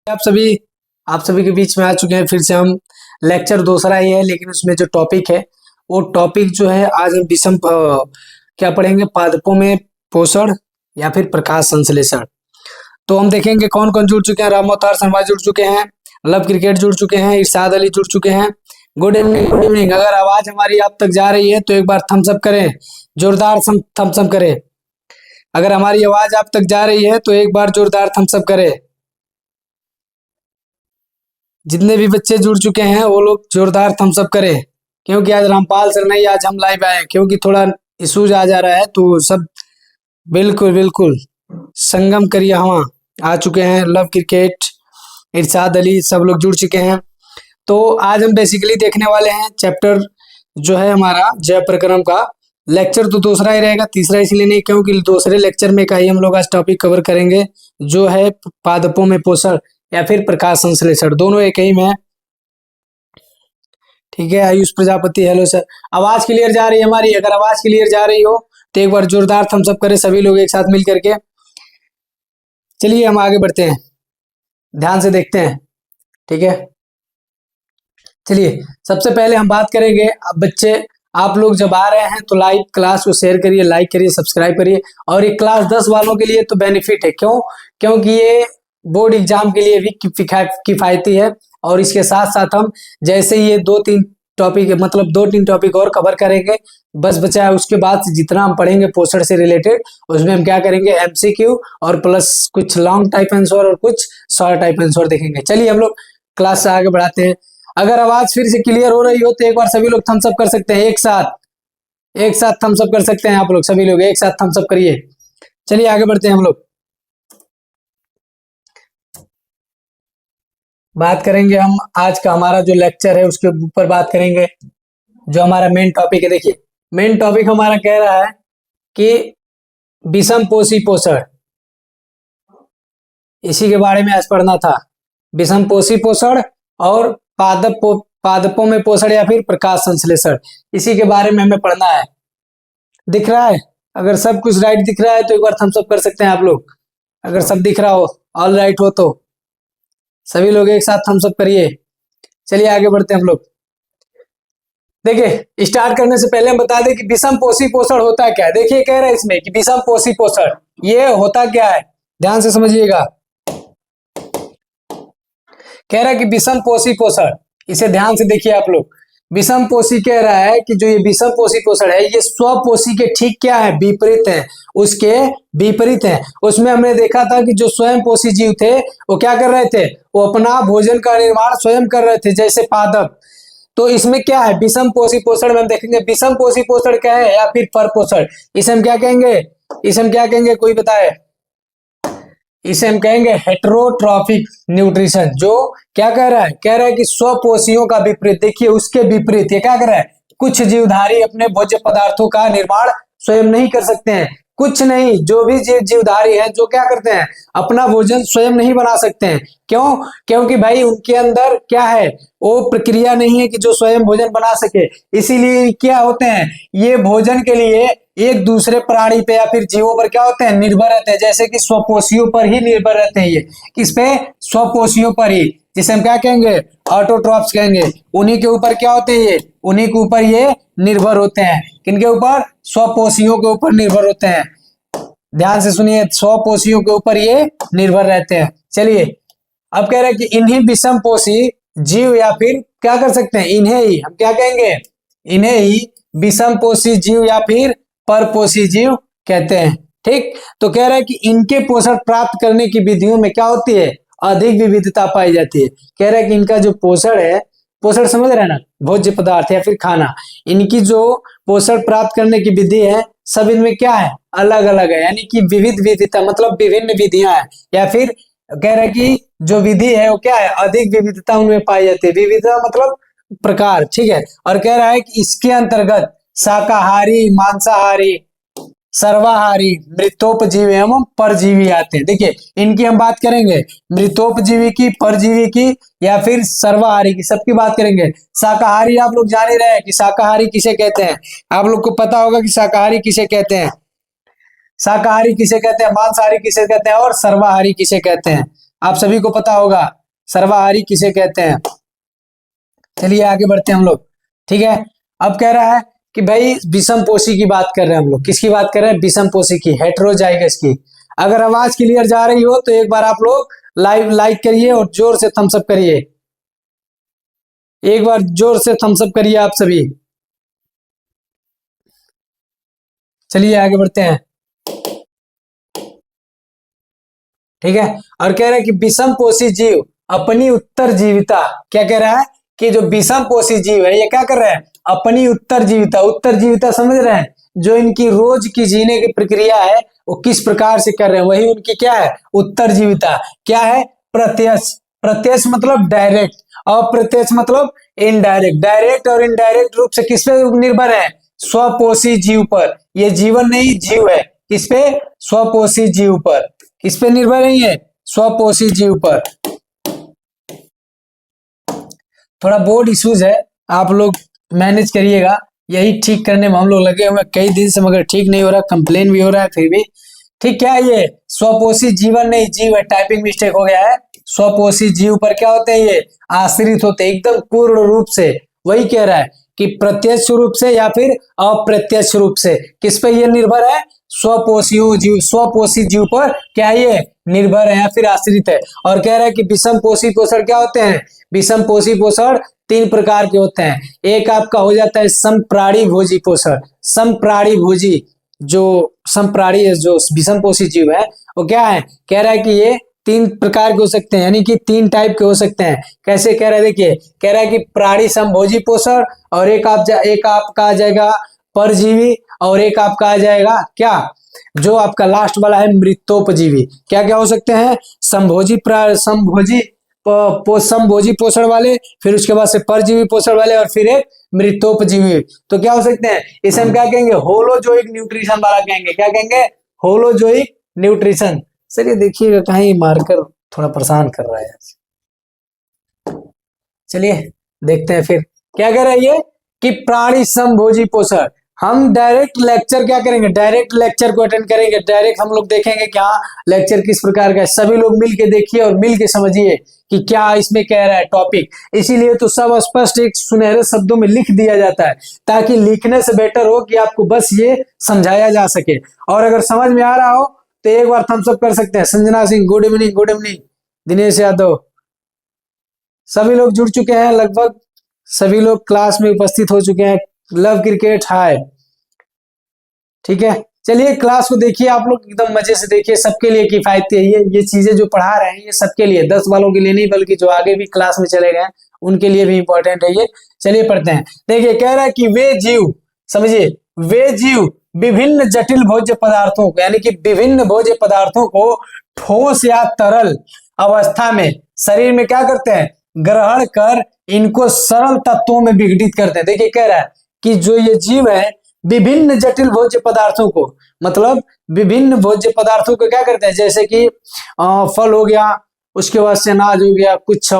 आप सभी के बीच में आ चुके हैं। फिर से हम लेक्चर दूसरा ही है, लेकिन उसमें जो टॉपिक है वो टॉपिक जो है आज हम क्या पढ़ेंगे, पादपों में पोषण या फिर प्रकाश संश्लेषण। तो हम देखेंगे कौन कौन जुड़ चुके हैं। राम अवतार शर्मा जुड़ चुके हैं, लव क्रिकेट जुड़ चुके हैं, इरशाद अली जुड़ चुके हैं। Good evening, good evening. अगर आवाज हमारी आप तक जा रही है तो एक बार थम्स अप करें, जोरदार थम्स अप करें। अगर हमारी आवाज आप तक जा रही है तो एक बार जोरदार थम्स अप करें। जितने भी बच्चे जुड़ चुके हैं वो लोग जोरदार थम्स अप करें, क्योंकि आज रामपाल सर नहीं, आज हम लाइव आए, क्योंकि थोड़ा इशूज आ जा रहा है तो सब बिल्कुल बिल्कुल संगम करिए। हम आ चुके हैं, लव क्रिकेट, इरशाद अली, सब लोग जुड़ चुके हैं। तो आज हम बेसिकली देखने वाले हैं चैप्टर जो है हमारा जय प्रकरण का। लेक्चर तो दूसरा ही रहेगा, तीसरा इसलिए नहीं क्योंकि दूसरे लेक्चर में का ही हम लोग आज टॉपिक कवर करेंगे जो है पादपों में पोषण या फिर प्रकाश संश्लेषण, दोनों एक ही में है। ठीक है, आयुष प्रजापति, हेलो सर। आवाज क्लियर जा रही है हमारी? अगर आवाज क्लियर जा रही हो तो एक बार जोरदार थम्स अप करें सभी लोग एक साथ मिल करके। चलिए हम आगे बढ़ते हैं, ध्यान से देखते हैं। ठीक है, चलिए सबसे पहले हम बात करेंगे। अब बच्चे आप लोग जब आ रहे हैं तो लाइव क्लास को शेयर करिए, लाइक करिए, सब्सक्राइब करिए। और ये क्लास 10 वालों के लिए तो बेनिफिट है, क्यों? क्योंकि ये बोर्ड एग्जाम के लिए भी किफायती है। और इसके साथ साथ हम जैसे ये 2-3 टॉपिक, मतलब 2-3 टॉपिक और कवर करेंगे, बस बचा है। उसके बाद जितना हम पढ़ेंगे पोषण से रिलेटेड, उसमें हम क्या करेंगे, एमसीक्यू और प्लस कुछ लॉन्ग टाइप आंसर और कुछ शॉर्ट टाइप आंसर देखेंगे। चलिए हम लोग क्लास से आगे बढ़ाते हैं। अगर आवाज फिर से क्लियर हो रही हो तो एक बार सभी लोग थम्स अप कर सकते हैं, एक साथ थम्स अप कर सकते हैं। आप लोग सभी लोग एक साथ थम्स अप करिए। चलिए आगे बढ़ते हैं। हम लोग बात करेंगे, हम आज का हमारा जो लेक्चर है उसके ऊपर बात करेंगे, जो हमारा मेन टॉपिक है। देखिए मेन टॉपिक हमारा कह रहा है कि विषम पोषी पोषण, इसी के बारे में आज पढ़ना था। विषम पोषी पोषण और पादपों में पोषण या फिर प्रकाश संश्लेषण, इसी के बारे में हमें पढ़ना है। दिख रहा है? अगर सब कुछ राइट दिख रहा है तो एक बार थम्स अप कर सकते हैं आप लोग। अगर सब दिख रहा हो, ऑल राइट हो, तो सभी लोग एक साथ थम्स अप करिए। चलिए आगे बढ़ते हैं हम लोग। देखिए स्टार्ट करने से पहले हम बता दें कि विषम पोषी पोषण होता क्या है। देखिए कह रहा है इसमें कि विषम पोषी पोषण ये होता क्या है, ध्यान से समझिएगा। कह रहा है कि विषम पोषी पोषण, इसे ध्यान से देखिए आप लोग। विषम पोषी कह रहा है कि जो ये विषम पोषी पोषण है ये स्वपोषी के ठीक क्या है, विपरीत है, उसके विपरीत है। उसमें हमने देखा था कि जो स्वयं पोषी जीव थे वो क्या कर रहे थे, वो अपना भोजन का निर्माण स्वयं कर रहे थे, जैसे पादप। तो इसमें क्या है, विषम पोषी पोषण में हम देखेंगे विषम पोषी पोषण क्या है या फिर परपोषण, इसे हम क्या कहेंगे, इसे हम क्या कहेंगे, कोई बताए? इसे हम कहेंगे हेटेरोट्रॉफिक न्यूट्रिशन। जो क्या कह रहा है, कह रहा है कि स्वपोषियों का विपरीत। देखिए उसके विपरीत ये क्या कर रहा है, कुछ जीवधारी अपने भोज्य पदार्थों का निर्माण स्वयं नहीं कर सकते हैं। कुछ नहीं, जो भी जीवधारी है जो क्या करते हैं, अपना भोजन स्वयं नहीं बना सकते हैं। क्यों? क्योंकि भाई उनके अंदर क्या है, वो प्रक्रिया नहीं है कि जो स्वयं भोजन बना सके। इसीलिए क्या होते हैं, ये भोजन के लिए एक दूसरे प्राणी पे या फिर जीवों पर क्या होते हैं, निर्भर रहते हैं। जैसे कि स्वपोषियों पर ही निर्भर रहते हैं। ये किस पे, स्वपोषियों पर ही, जिसे हम क्या कहेंगे, ऑटोट्रॉप्स कहेंगे। उन्हीं के ऊपर क्या होते हैं, ये उन्हीं के ऊपर ये निर्भर होते हैं। किनके ऊपर? स्वपोषियों के ऊपर निर्भर होते हैं। ध्यान से सुनिए, स्वपोषियों के ऊपर ये निर्भर रहते हैं। चलिए अब कह रहे हैं कि इन्हीं विषम पोषी जीव या फिर क्या कर सकते हैं, इन्हें ही हम क्या कहेंगे, इन्हें ही विषम पोषी जीव या फिर परपोषी जीव कहते हैं। ठीक, तो कह रहा है कि इनके पोषण प्राप्त करने की विधियों में क्या होती है, अधिक विविधता पाई जाती है। कह रहा है कि इनका जो पोषण है, पोषण समझ रहे हैं ना, भोज्य पदार्थ या फिर खाना, इनकी जो पोषण प्राप्त करने की विधि है सब इनमें क्या है, अलग अलग है। यानी कि विविध विविधता मतलब विभिन्न विधियां हैं, या फिर कह रहे हैं कि जो विधि है वो क्या है, अधिक विविधता उनमें पाई जाती है। विविधता मतलब प्रकार। ठीक है, और कह रहा है कि इसके अंतर्गत शाकाहारी, मांसाहारी, सर्वाहारी, मृतोपजीवी एवं परजीवी आते हैं। देखिए इनकी हम बात करेंगे, मृतोपजीवी की, परजीवी की या फिर सर्वाहारी की, सबकी बात करेंगे। शाकाहारी आप लोग जान ही रहे हैं कि शाकाहारी किसे कहते हैं, आप लोग को पता होगा कि शाकाहारी किसे कहते हैं, शाकाहारी किसे कहते हैं, मांसाहारी किसे कहते हैं और सर्वाहारी किसे कहते हैं। आप सभी को पता होगा सर्वाहारी किसे कहते हैं। चलिए आगे बढ़ते हैं हम लोग, ठीक है। अब कह रहा है कि भाई विषम पोषी की बात कर रहे हैं हम लोग, किसकी बात कर रहे हैं, विषम पोषी की, हेटेरोजाइगस की। अगर आवाज क्लियर जा रही हो तो एक बार आप लोग लाइक करिए और जोर से थम्स अप करिए, एक बार जोर से थम्स अप करिए आप सभी। चलिए आगे बढ़ते हैं, ठीक है। और कह रहा है कि विषम पोषी जीव अपनी उत्तरजीविता, क्या कह रहा है कि जो विषम पोषी जीव है ये क्या कर रहे हैं, अपनी उत्तरजीविता, उत्तरजीविता समझ रहे हैं, जो इनकी रोज की जीने की प्रक्रिया है वो किस प्रकार से कर रहे हैं, वही उनकी क्या है, उत्तरजीविता। क्या है, प्रत्यक्ष, प्रत्यक्ष मतलब डायरेक्ट, अप्रत्यक्ष मतलब इनडायरेक्ट। डायरेक्ट और इनडायरेक्ट रूप से किस पे निर्भर है, स्वपोषी जीव पर। ये जीवन नहीं, जीव है, किस पे, स्वपोषी जीव पर। किस पे निर्भर है ये, स्वपोषी जीव पर। थोड़ा बोर्ड इश्यूज है, आप लोग मैनेज करिएगा, यही ठीक करने में हम लोग लगे हुए कई दिन से, मगर ठीक नहीं हो रहा, कंप्लेन भी हो रहा है फिर भी। ठीक, क्या है ये, स्वपोषी जीवन नहीं, जीव है, टाइपिंग मिस्टेक हो गया है। स्वपोषी जीव पर क्या होते हैं, ये आश्रित होते हैं एकदम पूर्ण रूप से। वही कह रहा है कि प्रत्यक्ष रूप से या फिर अप्रत्यक्ष रूप से किस पे ये निर्भर है, स्वपोषी जीव, स्वपोषी जीव पर क्या ये निर्भर है या फिर आश्रित है। और कह रहा है कि विषम पोषी पोषण क्या होते हैं, विषम पोषी पोषण 3 प्रकार के होते हैं। एक आपका हो जाता है समप्राणी भोजी पोषण, समप्राणी भोजी, जो समप्राणी जो विषम पोषी जीव है वो क्या है, कह रहा है कि ये 3 प्रकार के हो सकते हैं, यानी कि 3 टाइप के हो सकते हैं। कैसे कह रहा है, देखिए कह रहा है कि प्राणी समभोजी पोषण, और एक आपका आ जाएगा परजीवी, और एक आपका आ जाएगा क्या, जो आपका लास्ट वाला है मृतोपजीवी। क्या क्या हो सकते हैं, समभोजी समभोजी पोषण वाले, फिर उसके बाद से परजीवी पोषण वाले, और फिर एक मृतोपजीवी। तो क्या हो सकते हैं, इसे हम क्या कहेंगे, होलोजोइक न्यूट्रिशन वाला कहेंगे। क्या कहेंगे, होलोजोइक न्यूट्रिशन। चलिए देखिएगा कहीं मार्कर थोड़ा परेशान कर रहा है। चलिए देखते हैं फिर क्या कह रहा है ये, कि प्राणी समभोजी पोषण। हम डायरेक्ट लेक्चर क्या करेंगे, डायरेक्ट लेक्चर को अटेंड करेंगे, डायरेक्ट हम लोग देखेंगे क्या लेक्चर किस प्रकार का है। सभी लोग मिल के देखिए और मिल के समझिए कि क्या इसमें कह रहा है टॉपिक। इसीलिए तो सब स्पष्ट एक सुनहरे शब्दों में लिख दिया जाता है, ताकि लिखने से बेटर हो कि आपको बस ये समझाया जा सके। और अगर समझ में आ रहा हो तो एक बार थम्स अप कर सकते हैं। Sanjana Singh good evening, good evening. Dinesh Yadav, सभी लोग जुड़ चुके हैं, लगभग सभी लोग क्लास में उपस्थित हो चुके हैं। लव क्रिकेट हाय, ठीक है। चलिए क्लास को देखिए आप लोग, एकदम मजे से देखिए, सबके लिए किफायती है ये चीजें जो पढ़ा रहे हैं ये सबके लिए, 10 वालों के लिए नहीं बल्कि जो आगे भी क्लास में चले गए उनके लिए भी इंपॉर्टेंट है ये। चलिए पढ़ते हैं, देखिए कह रहा है कि वे जीव, समझिए, वे जीव विभिन्न जटिल भोज्य पदार्थों को, यानी कि विभिन्न भोज्य पदार्थों को ठोस या तरल अवस्था में शरीर में क्या करते हैं, ग्रहण कर इनको सरल तत्वों में विघटित करते हैं। देखिए कह रहा है कि जो ये जीव है विभिन्न जटिल भोज्य पदार्थों को, मतलब विभिन्न भोज्य पदार्थों को क्या करते हैं, जैसे कि फल हो गया, उसके बाद से अनाज हो गया, कुछ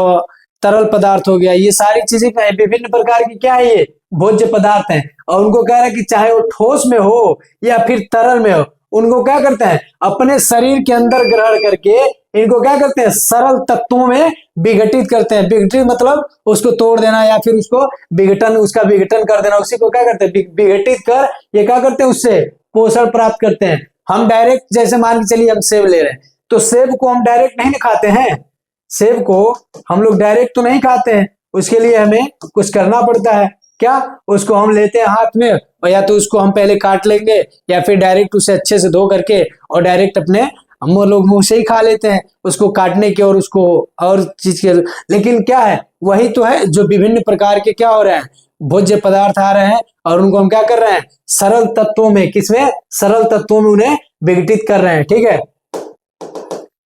तरल पदार्थ हो गया, ये सारी चीजें क्या है, विभिन्न प्रकार की क्या है ये भोज्य पदार्थ हैं। और उनको कह रहा है कि चाहे वो ठोस में हो या फिर तरल में हो, उनको क्या करते हैं, अपने शरीर के अंदर ग्रहण करके इनको क्या करते हैं, सरल तत्वों में विघटित करते हैं। विघटित मतलब उसको तोड़ देना या फिर उसको विघटन, उसका विघटन कर देना, उसी को क्या करते हैं, विघटित कर ये क्या करते हैं, उससे पोषण प्राप्त करते हैं। हम डायरेक्ट, जैसे मान के चलिए हम सेब ले रहे हैं, तो सेब को हम डायरेक्ट नहीं खाते हैं, सेब को हम लोग डायरेक्ट तो नहीं खाते हैं, उसके लिए हमें कुछ करना पड़ता है। क्या, उसको हम लेते हैं हाथ में, और या तो उसको हम पहले काट लेंगे या फिर डायरेक्ट उसे अच्छे से धो करके और डायरेक्ट अपने हम लोग मुंह से ही खा लेते हैं, उसको काटने के और उसको और चीज के। लेकिन क्या है, वही तो है जो विभिन्न प्रकार के क्या हो रहे हैं, भोज्य पदार्थ आ रहे हैं, और उनको हम क्या कर रहे हैं, सरल तत्वों में, किसमें, सरल तत्वों में उन्हें विघटित कर रहे हैं। ठीक है,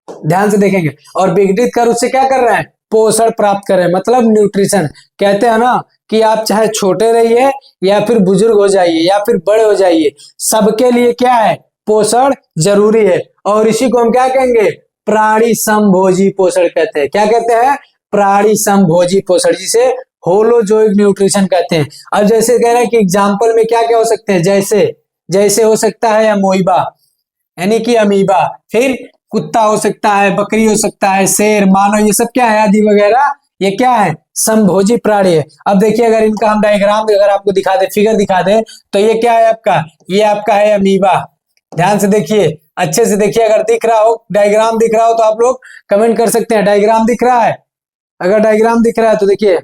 ध्यान से देखेंगे, और विघटित कर उससे क्या कर रहे हैं, पोषण प्राप्त कर रहे हैं, मतलब न्यूट्रिशन। कहते हैं ना कि आप चाहे छोटे रहिए या फिर बुजुर्ग हो जाइए या फिर बड़े हो जाइए, सबके लिए क्या है, पोषण जरूरी है। और इसी को हम क्या कहेंगे, प्राणी समभोजी पोषण कहते हैं। क्या कहते हैं, प्राणी समभोजी पोषण, जिसे होलोजोइक न्यूट्रिशन कहते हैं। अब जैसे कह रहे हैं कि एग्जाम्पल में क्या क्या हो सकते हैं, जैसे जैसे हो सकता है अमोइबा, यानी कि अमीबा, कुत्ता हो सकता है, बकरी हो सकता है, शेर, मानव, ये सब क्या है, आदि वगैरह, ये क्या है, समभोजी प्राणी है। अब देखिए अगर इनका हम डायग्राम अगर आपको दिखा दे, फिगर दिखा दे, तो ये क्या है आपका, ये आपका है अमीबा। ध्यान से देखिए, अच्छे से देखिए, अगर दिख रहा हो, डायग्राम दिख रहा हो तो आप लोग कमेंट कर सकते हैं, डायग्राम दिख रहा है। अगर डायग्राम दिख रहा है तो देखिए,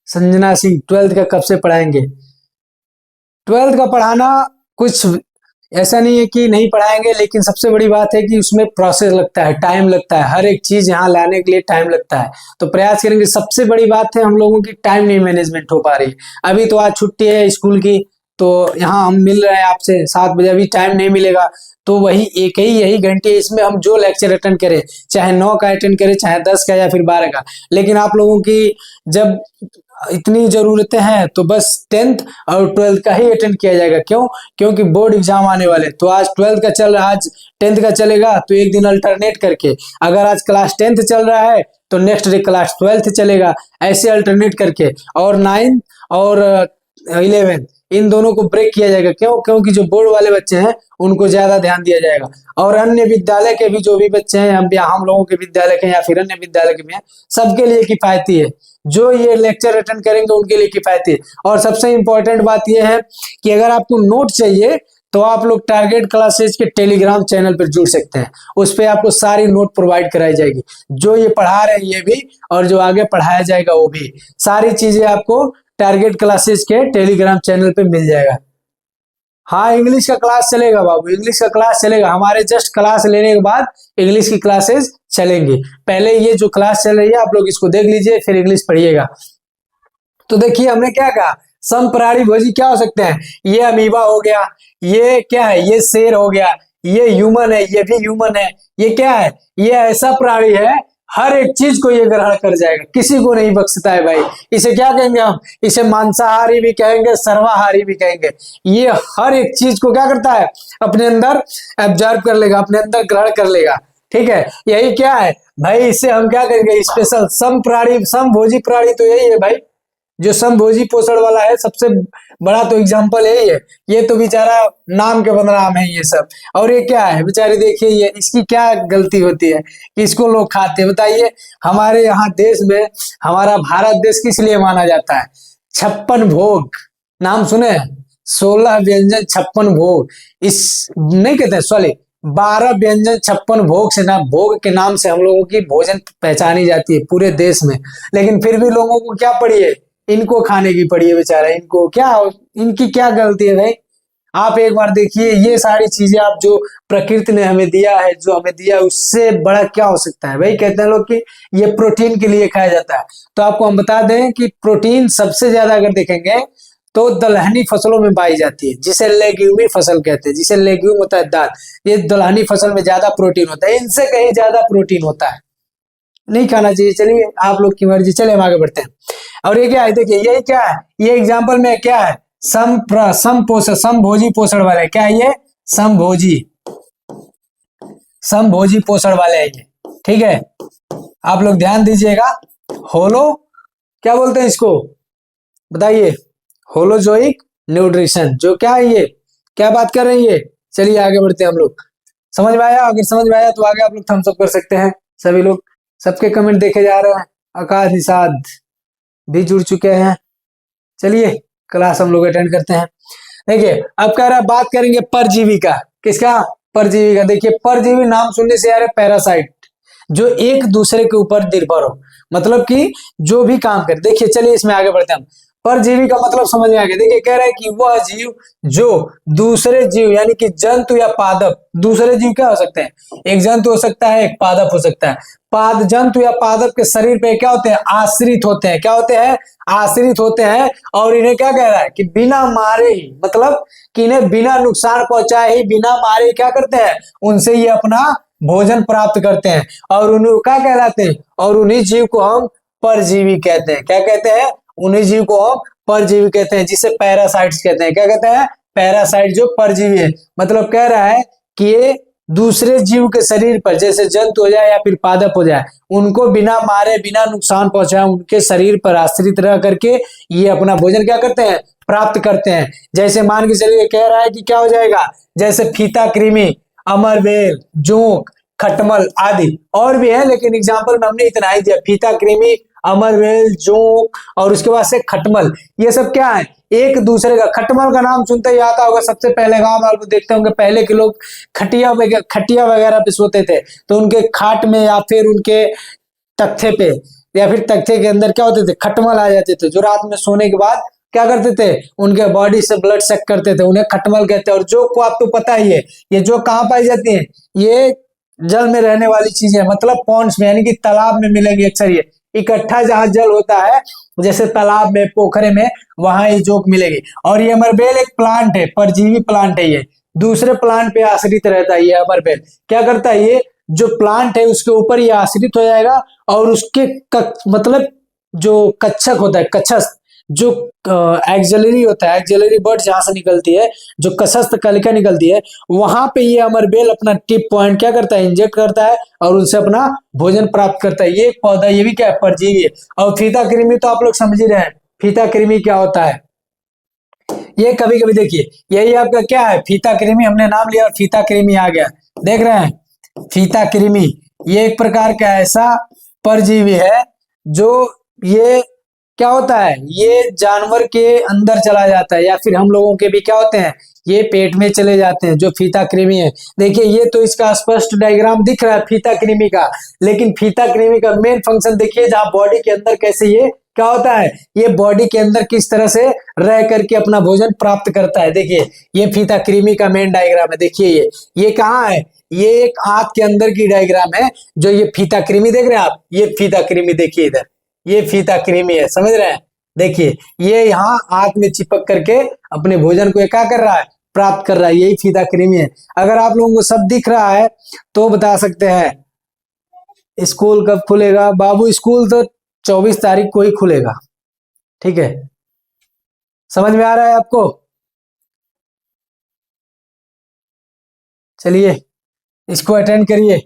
संजना सिंह 12th का कब से पढ़ाएंगे? 12th का पढ़ाना कुछ ऐसा नहीं है कि नहीं पढ़ाएंगे, लेकिन सबसे बड़ी बात है कि उसमें प्रोसेस लगता है, टाइम लगता है, हर एक चीज यहाँ लाने के लिए टाइम लगता है। तो प्रयास करेंगे। सबसे बड़ी बात है हम लोगों की टाइम नहीं मैनेजमेंट हो पा रही। अभी तो आज छुट्टी है स्कूल की, तो यहाँ हम मिल रहे हैं आपसे 7 बजे, अभी टाइम नहीं मिलेगा, तो वही एक ही यही घंटे इसमें हम जो लेक्चर अटेंड करें, चाहे 9 का अटेंड करें, चाहे 10 का या फिर 12 का, लेकिन आप लोगों की जब इतनी जरूरतें हैं तो बस 10th और 12th का ही अटेंड किया जाएगा। क्यों? क्योंकि बोर्ड एग्जाम आने वाले। तो आज 12th का चल रहा है, आज 10th का चलेगा, तो एक दिन अल्टरनेट करके, अगर आज क्लास 10th चल रहा है तो नेक्स्ट डे क्लास 12th चलेगा, ऐसे अल्टरनेट करके। और 9 और 11 इन दोनों को ब्रेक किया जाएगा। क्यों? क्योंकि जो बोर्ड वाले बच्चे हैं उनको ज्यादा ध्यान दिया जाएगा, और अन्य विद्यालय के भी जो भी बच्चे हैं, हम लोगों के विद्यालय के या फिर अन्य विद्यालय के भी हैं, सबके लिए किफायती है। जो ये लेक्चर अटेंड करेंगे उनके लिए किफायती है। और सबसे इंपॉर्टेंट बात यह है कि अगर आपको नोट चाहिए तो आप लोग टारगेट क्लासेज के टेलीग्राम चैनल पर जुड़ सकते हैं, उस पर आपको सारी नोट प्रोवाइड कराई जाएगी, जो ये पढ़ा रहे हैं ये भी, और जो आगे पढ़ाया जाएगा वो भी, सारी चीजें आपको टारगेट क्लासेज के टेलीग्राम चैनल पे मिल जाएगा। हाँ, इंग्लिश का क्लास चलेगा बाबू, इंग्लिश का क्लास चलेगा, हमारे जस्ट क्लास लेने के बाद इंग्लिश की क्लासेस चलेंगी। पहले ये जो क्लास चल रही है आप लोग इसको देख लीजिए, फिर इंग्लिश पढ़िएगा। तो देखिए हमने क्या कहा, समप्राणी भोजी क्या हो सकते हैं, ये अमीबा हो गया, ये क्या है, ये शेर हो गया, ये ह्यूमन है, ये भी ह्यूमन है, ये क्या है, ये ऐसा प्राणी है हर एक चीज को ये ग्रहण कर जाएगा, किसी को नहीं बख्शता है भाई। इसे क्या कहेंगे हम, इसे मांसाहारी भी कहेंगे, सर्वाहारी भी कहेंगे। ये हर एक चीज को क्या करता है, अपने अंदर एब्जॉर्ब कर लेगा, अपने अंदर ग्रहण कर लेगा। ठीक है, यही क्या है भाई, इसे हम क्या करेंगे, स्पेशल सम प्राणी, समभोजी प्राणी तो यही है भाई, जो समभोजी पोषण वाला है, सबसे बड़ा तो एग्जाम्पल यही है। ये तो बेचारा नाम के बदनाम है ये सब। और ये क्या है बेचारी, देखिए ये इसकी क्या गलती होती है कि इसको लोग खाते हैं, बताइए। हमारे यहाँ देश में, हमारा भारत देश किस लिए माना जाता है, 56 भोग, नाम सुने, 16 व्यंजन 56 भोग, इस नहीं कहते हैं, सॉरी 12 व्यंजन 56 भोग से ना, भोग के नाम से हम लोगों की भोजन पहचानी जाती है पूरे देश में। लेकिन फिर भी लोगों को क्या पड़ी है, इनको खाने की पड़ी है बेचारा, इनको क्या, इनकी क्या गलती है भाई। आप एक बार देखिए, ये सारी चीजें आप जो प्रकृति ने हमें दिया है, जो हमें दिया है, उससे बड़ा क्या हो सकता है भाई। कहते हैं लोग कि ये प्रोटीन के लिए खाया जाता है, तो आपको हम बता दें कि प्रोटीन सबसे ज्यादा अगर देखेंगे तो दलहनी फसलों में पाई जाती है, जिसे लेग्यूमी फसल कहते हैं, जिसे लेग्यूम होता है दाल, ये दलहनी फसल में ज्यादा प्रोटीन होता है, इनसे कहीं ज्यादा प्रोटीन होता है, नहीं खाना चाहिए। चलिए आप लोग की मर्जी, चले हम आगे बढ़ते हैं। और ये क्या है, देखिए यही क्या है, ये एग्जाम्पल में क्या है, समभोजी पोषण वाले, क्या है ये, समभोजी पोषण वाले है ये। ठीक है, आप लोग ध्यान दीजिएगा। होलो क्या बोलते हैं इसको, बताइए, होलोजोइक न्यूट्रिशन, जो क्या है ये, क्या बात कर रही है। चलिए आगे बढ़ते हैं हम लोग। समझ में आया? अगर समझ में आया तो आगे आप लोग थम्स अप कर सकते हैं। सभी लोग, सबके कमेंट देखे जा रहे हैं। आकाश निषाद भी जुड़ चुके हैं। चलिए क्लास हम लोग अटेंड करते हैं। देखिए अब कह रहा है, बात करेंगे परजीवी का। किसका? परजीवी का। देखिए परजीवी नाम सुनने से आ रहा है पैरासाइट, जो एक दूसरे के ऊपर निर्भर हो, मतलब कि जो भी काम करे। देखिए चलिए इसमें आगे बढ़ते हैं हम। परजीवी का मतलब समझ में आ गया। देखिए कह रहा है कि वह जीव जो दूसरे जीव यानी कि जंतु या पादप, दूसरे जीव क्या हो सकते हैं, एक जंतु हो सकता है, एक पादप हो सकता है। जंतु या पादप के शरीर पे क्या होते हैं, आश्रित होते हैं। क्या होते हैं? आश्रित होते हैं। और इन्हें क्या कह रहा है कि बिना मारे ही, मतलब कि इन्हें बिना नुकसान पहुंचाए ही, बिना मारे क्या करते हैं, उनसे ये अपना भोजन प्राप्त करते हैं। और उन्हें क्या कहलाते हैं, और उन्हीं जीव को हम परजीवी कहते हैं। क्या कहते हैं? उन्हीं जीव को हम परजीवी कहते हैं, जिसे पैरासाइट्स कहते हैं। क्या कहते हैं? पैरासाइट, जो परजीवी है। मतलब कह रहा है कि ये दूसरे जीव के शरीर पर, जैसे जंतु हो जाए या फिर पादप हो जाए, उनको बिना मारे, बिना नुकसान पहुंचाए, उनके शरीर पर आश्रित रह करके ये अपना भोजन क्या करते हैं, प्राप्त करते हैं। जैसे मान के चलिए, कह रहा है कि क्या हो जाएगा, जैसे फीता कृमि अमरबेल, जोंक, खटमल आदि और भी है, लेकिन एग्जाम्पल में हमने इतना ही दिया। फीता कृमि, अमरबेल, जोंक और उसके बाद से खटमल, ये सब क्या है, एक दूसरे का। खटमल का नाम सुनते ही आता होगा, सबसे पहले गांव वालों को देखते होंगे, पहले के लोग खटिया वगैरह पे सोते थे, तो उनके खाट में या फिर उनके तख्ते पे या फिर तख्ते के अंदर क्या होते थे, खटमल आ जाते थे, जो रात में सोने के बाद क्या करते थे, उनके बॉडी से ब्लड सक करते थे, उन्हें खटमल कहते हैं। और जो को आपको पता ही है, ये जो कहाँ पाई जाती है, ये जल में रहने वाली चीजें, मतलब पॉन्ड्स में, यानी कि तालाब में मिलेंगी अक्सर। ये इकट्ठा जहां जल होता है, जैसे तालाब में, पोखरे में, वहां ये जोक मिलेगी। और ये अमरबेल एक प्लांट है, परजीवी प्लांट है, ये दूसरे प्लांट पे आश्रित रहता है। ये अमरबेल क्या करता है, ये जो प्लांट है उसके ऊपर ये आश्रित हो जाएगा, और उसके मतलब जो कच्छक होता है, कच्छस, जो एक्सिलरी होता है, एक्सिलरी बर्ड जहां से निकलती है, जो कशस्थ कलिका निकलती है, वहां पे ये अमरबेल अपना टिप पॉइंट क्या करता है, इंजेक्ट करता है और उनसे अपना भोजन प्राप्त करता है। ये एक पौधा, ये भी क्या है, परजीवी है। और फीता कृमि तो आप लोग समझ ही रहे हैं, फीता कृमि क्या होता है। ये कभी कभी देखिए, यही आपका क्या है, फीता कृमि, हमने नाम लिया और फीता कृमि आ गया, देख रहे हैं। फीता कृमि ये एक प्रकार का ऐसा परजीवी है जो ये क्या होता है, ये जानवर के अंदर चला जाता है, या फिर हम लोगों के भी क्या होते हैं, ये पेट में चले जाते हैं, जो फीता कृमि है। देखिए ये तो इसका स्पष्ट डायग्राम दिख रहा है फीता कृमि का, लेकिन फीता कृमि का मेन फंक्शन देखिए, जहां बॉडी के अंदर कैसे ये क्या होता है, ये बॉडी के अंदर किस तरह से रह करके अपना भोजन प्राप्त करता है। देखिए ये फीता कृमि का मेन डायग्राम है। देखिए ये कहाँ है, ये एक आंत के अंदर की डायग्राम है, जो ये फीता कृमि देख रहे हैं आप, ये फीता कृमि देखिए इधर, ये फीता कृमि है, समझ रहे हैं। देखिए ये यहाँ आंत में चिपक करके अपने भोजन को क्या कर रहा है, प्राप्त कर रहा है, यही फीता कृमि है। अगर आप लोगों को सब दिख रहा है तो बता सकते हैं स्कूल कब खुलेगा। बाबू स्कूल तो 24 तारीख को ही खुलेगा, ठीक है, समझ में आ रहा है आपको। चलिए इसको अटेंड करिए।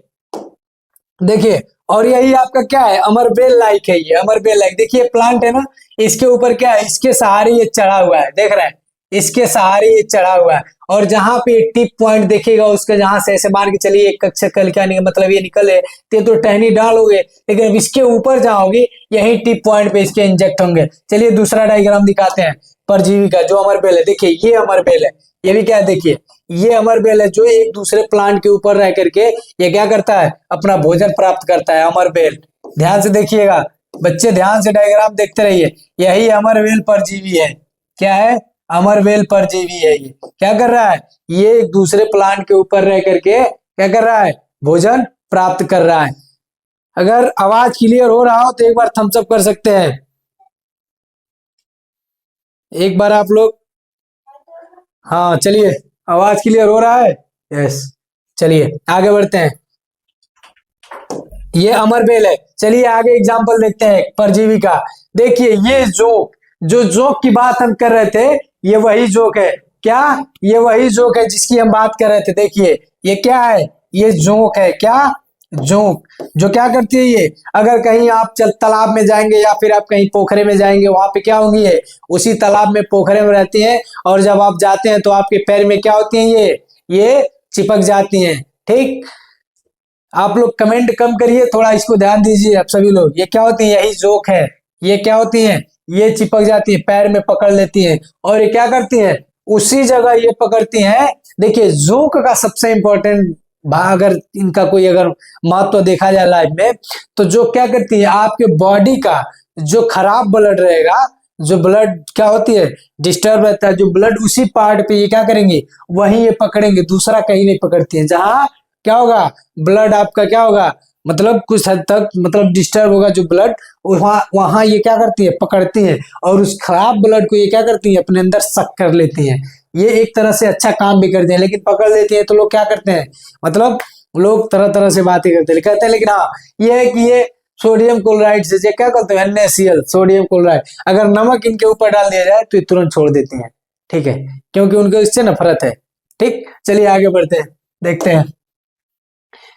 देखिए और यही आपका क्या है, अमरबेल लाइक है, ये अमरबेल लाइक, देखिए प्लांट है ना, इसके ऊपर क्या है, इसके सहारे ये चढ़ा हुआ है, देख रहे हैं, इसके सहारे ये चढ़ा हुआ है। और जहां पे टिप पॉइंट देखिएगा उसके, जहां से ऐसे मान के चलिए एक कक्षा कलिका मतलब ये निकले तो टहनी डालोगे, लेकिन अब इसके ऊपर जाओगे, यही टिप पॉइंट पे इसके इंजेक्ट होंगे। चलिए दूसरा डायग्राम दिखाते हैं परजीवी का, जो अमरबेल है। देखिए ये अमरबेल है, ये भी क्या है, देखिए ये अमरबेल है, जो एक दूसरे प्लांट के ऊपर रह करके ये क्या करता है, अपना भोजन प्राप्त करता है, अमरबेल। ध्यान से देखिएगा बच्चे, ध्यान से डायग्राम देखते रहिए, यही अमरबेल परजीवी है। क्या है, अमरबेल परजीवी है। ये क्या कर रहा है, ये एक दूसरे प्लांट के ऊपर रह करके क्या कर रहा है, भोजन प्राप्त कर रहा है। अगर आवाज क्लियर हो रहा हो तो एक बार थम्स अप कर सकते हैं, एक बार आप लोग। हाँ चलिए, आवाज क्लियर हो रहा है, यस। चलिए आगे बढ़ते हैं, ये अमरबेल है। चलिए आगे एग्जांपल देखते हैं परजीवी का। देखिए ये जोक की बात हम कर रहे थे, ये वही जोक है। क्या, ये वही जोक है जिसकी हम बात कर रहे थे। देखिए ये क्या है, ये जोक है। क्या, जोक, जो क्या करती है ये, अगर कहीं आप तालाब में जाएंगे या फिर आप कहीं पोखरे में जाएंगे, वहां पे क्या होंगी, ये उसी तालाब में पोखरे में रहती हैं, और जब आप जाते हैं तो आपके पैर में क्या होती हैं, ये चिपक जाती हैं। ठीक, आप लोग कमेंट कम करिए, थोड़ा इसको ध्यान दीजिए आप सभी लोग। ये क्या होती है, यही जोक है। ये क्या होती है, ये चिपक जाती है, पैर में पकड़ लेती हैं, और ये क्या करती हैं, उसी जगह ये पकड़ती हैं। देखिए जोक का सबसे इंपॉर्टेंट भाग, अगर इनका कोई अगर महत्व देखा जाए लाइफ में, तो जो क्या करती है, आपके बॉडी का जो खराब ब्लड रहेगा, जो ब्लड क्या होती है, डिस्टर्ब रहता है, जो ब्लड उसी पार्ट पे ये क्या करेंगे, वहीं ये पकड़ेंगे, दूसरा कहीं नहीं पकड़ती है। जहां क्या होगा, ब्लड आपका क्या होगा, मतलब कुछ हद तक मतलब डिस्टर्ब होगा जो ब्लड, वहां ये क्या करती है, पकड़ती है, और उस खराब ब्लड को ये क्या करती है, अपने अंदर सक कर लेती है। ये एक तरह से अच्छा काम भी करते हैं, लेकिन पकड़ लेती है तो लोग क्या करते हैं, मतलब लोग तरह तरह से बातें करते हैं, कहते हैं। लेकिन हाँ ये है कि ये सोडियम क्लोराइड से क्या करते हैं, NaCl, सोडियम क्लोराइड, अगर नमक इनके ऊपर डाल दिया जाए तो ये तुरंत छोड़ देती हैं। ठीक है, क्योंकि उनको इससे नफरत है। ठीक, चलिए आगे बढ़ते हैं, देखते हैं।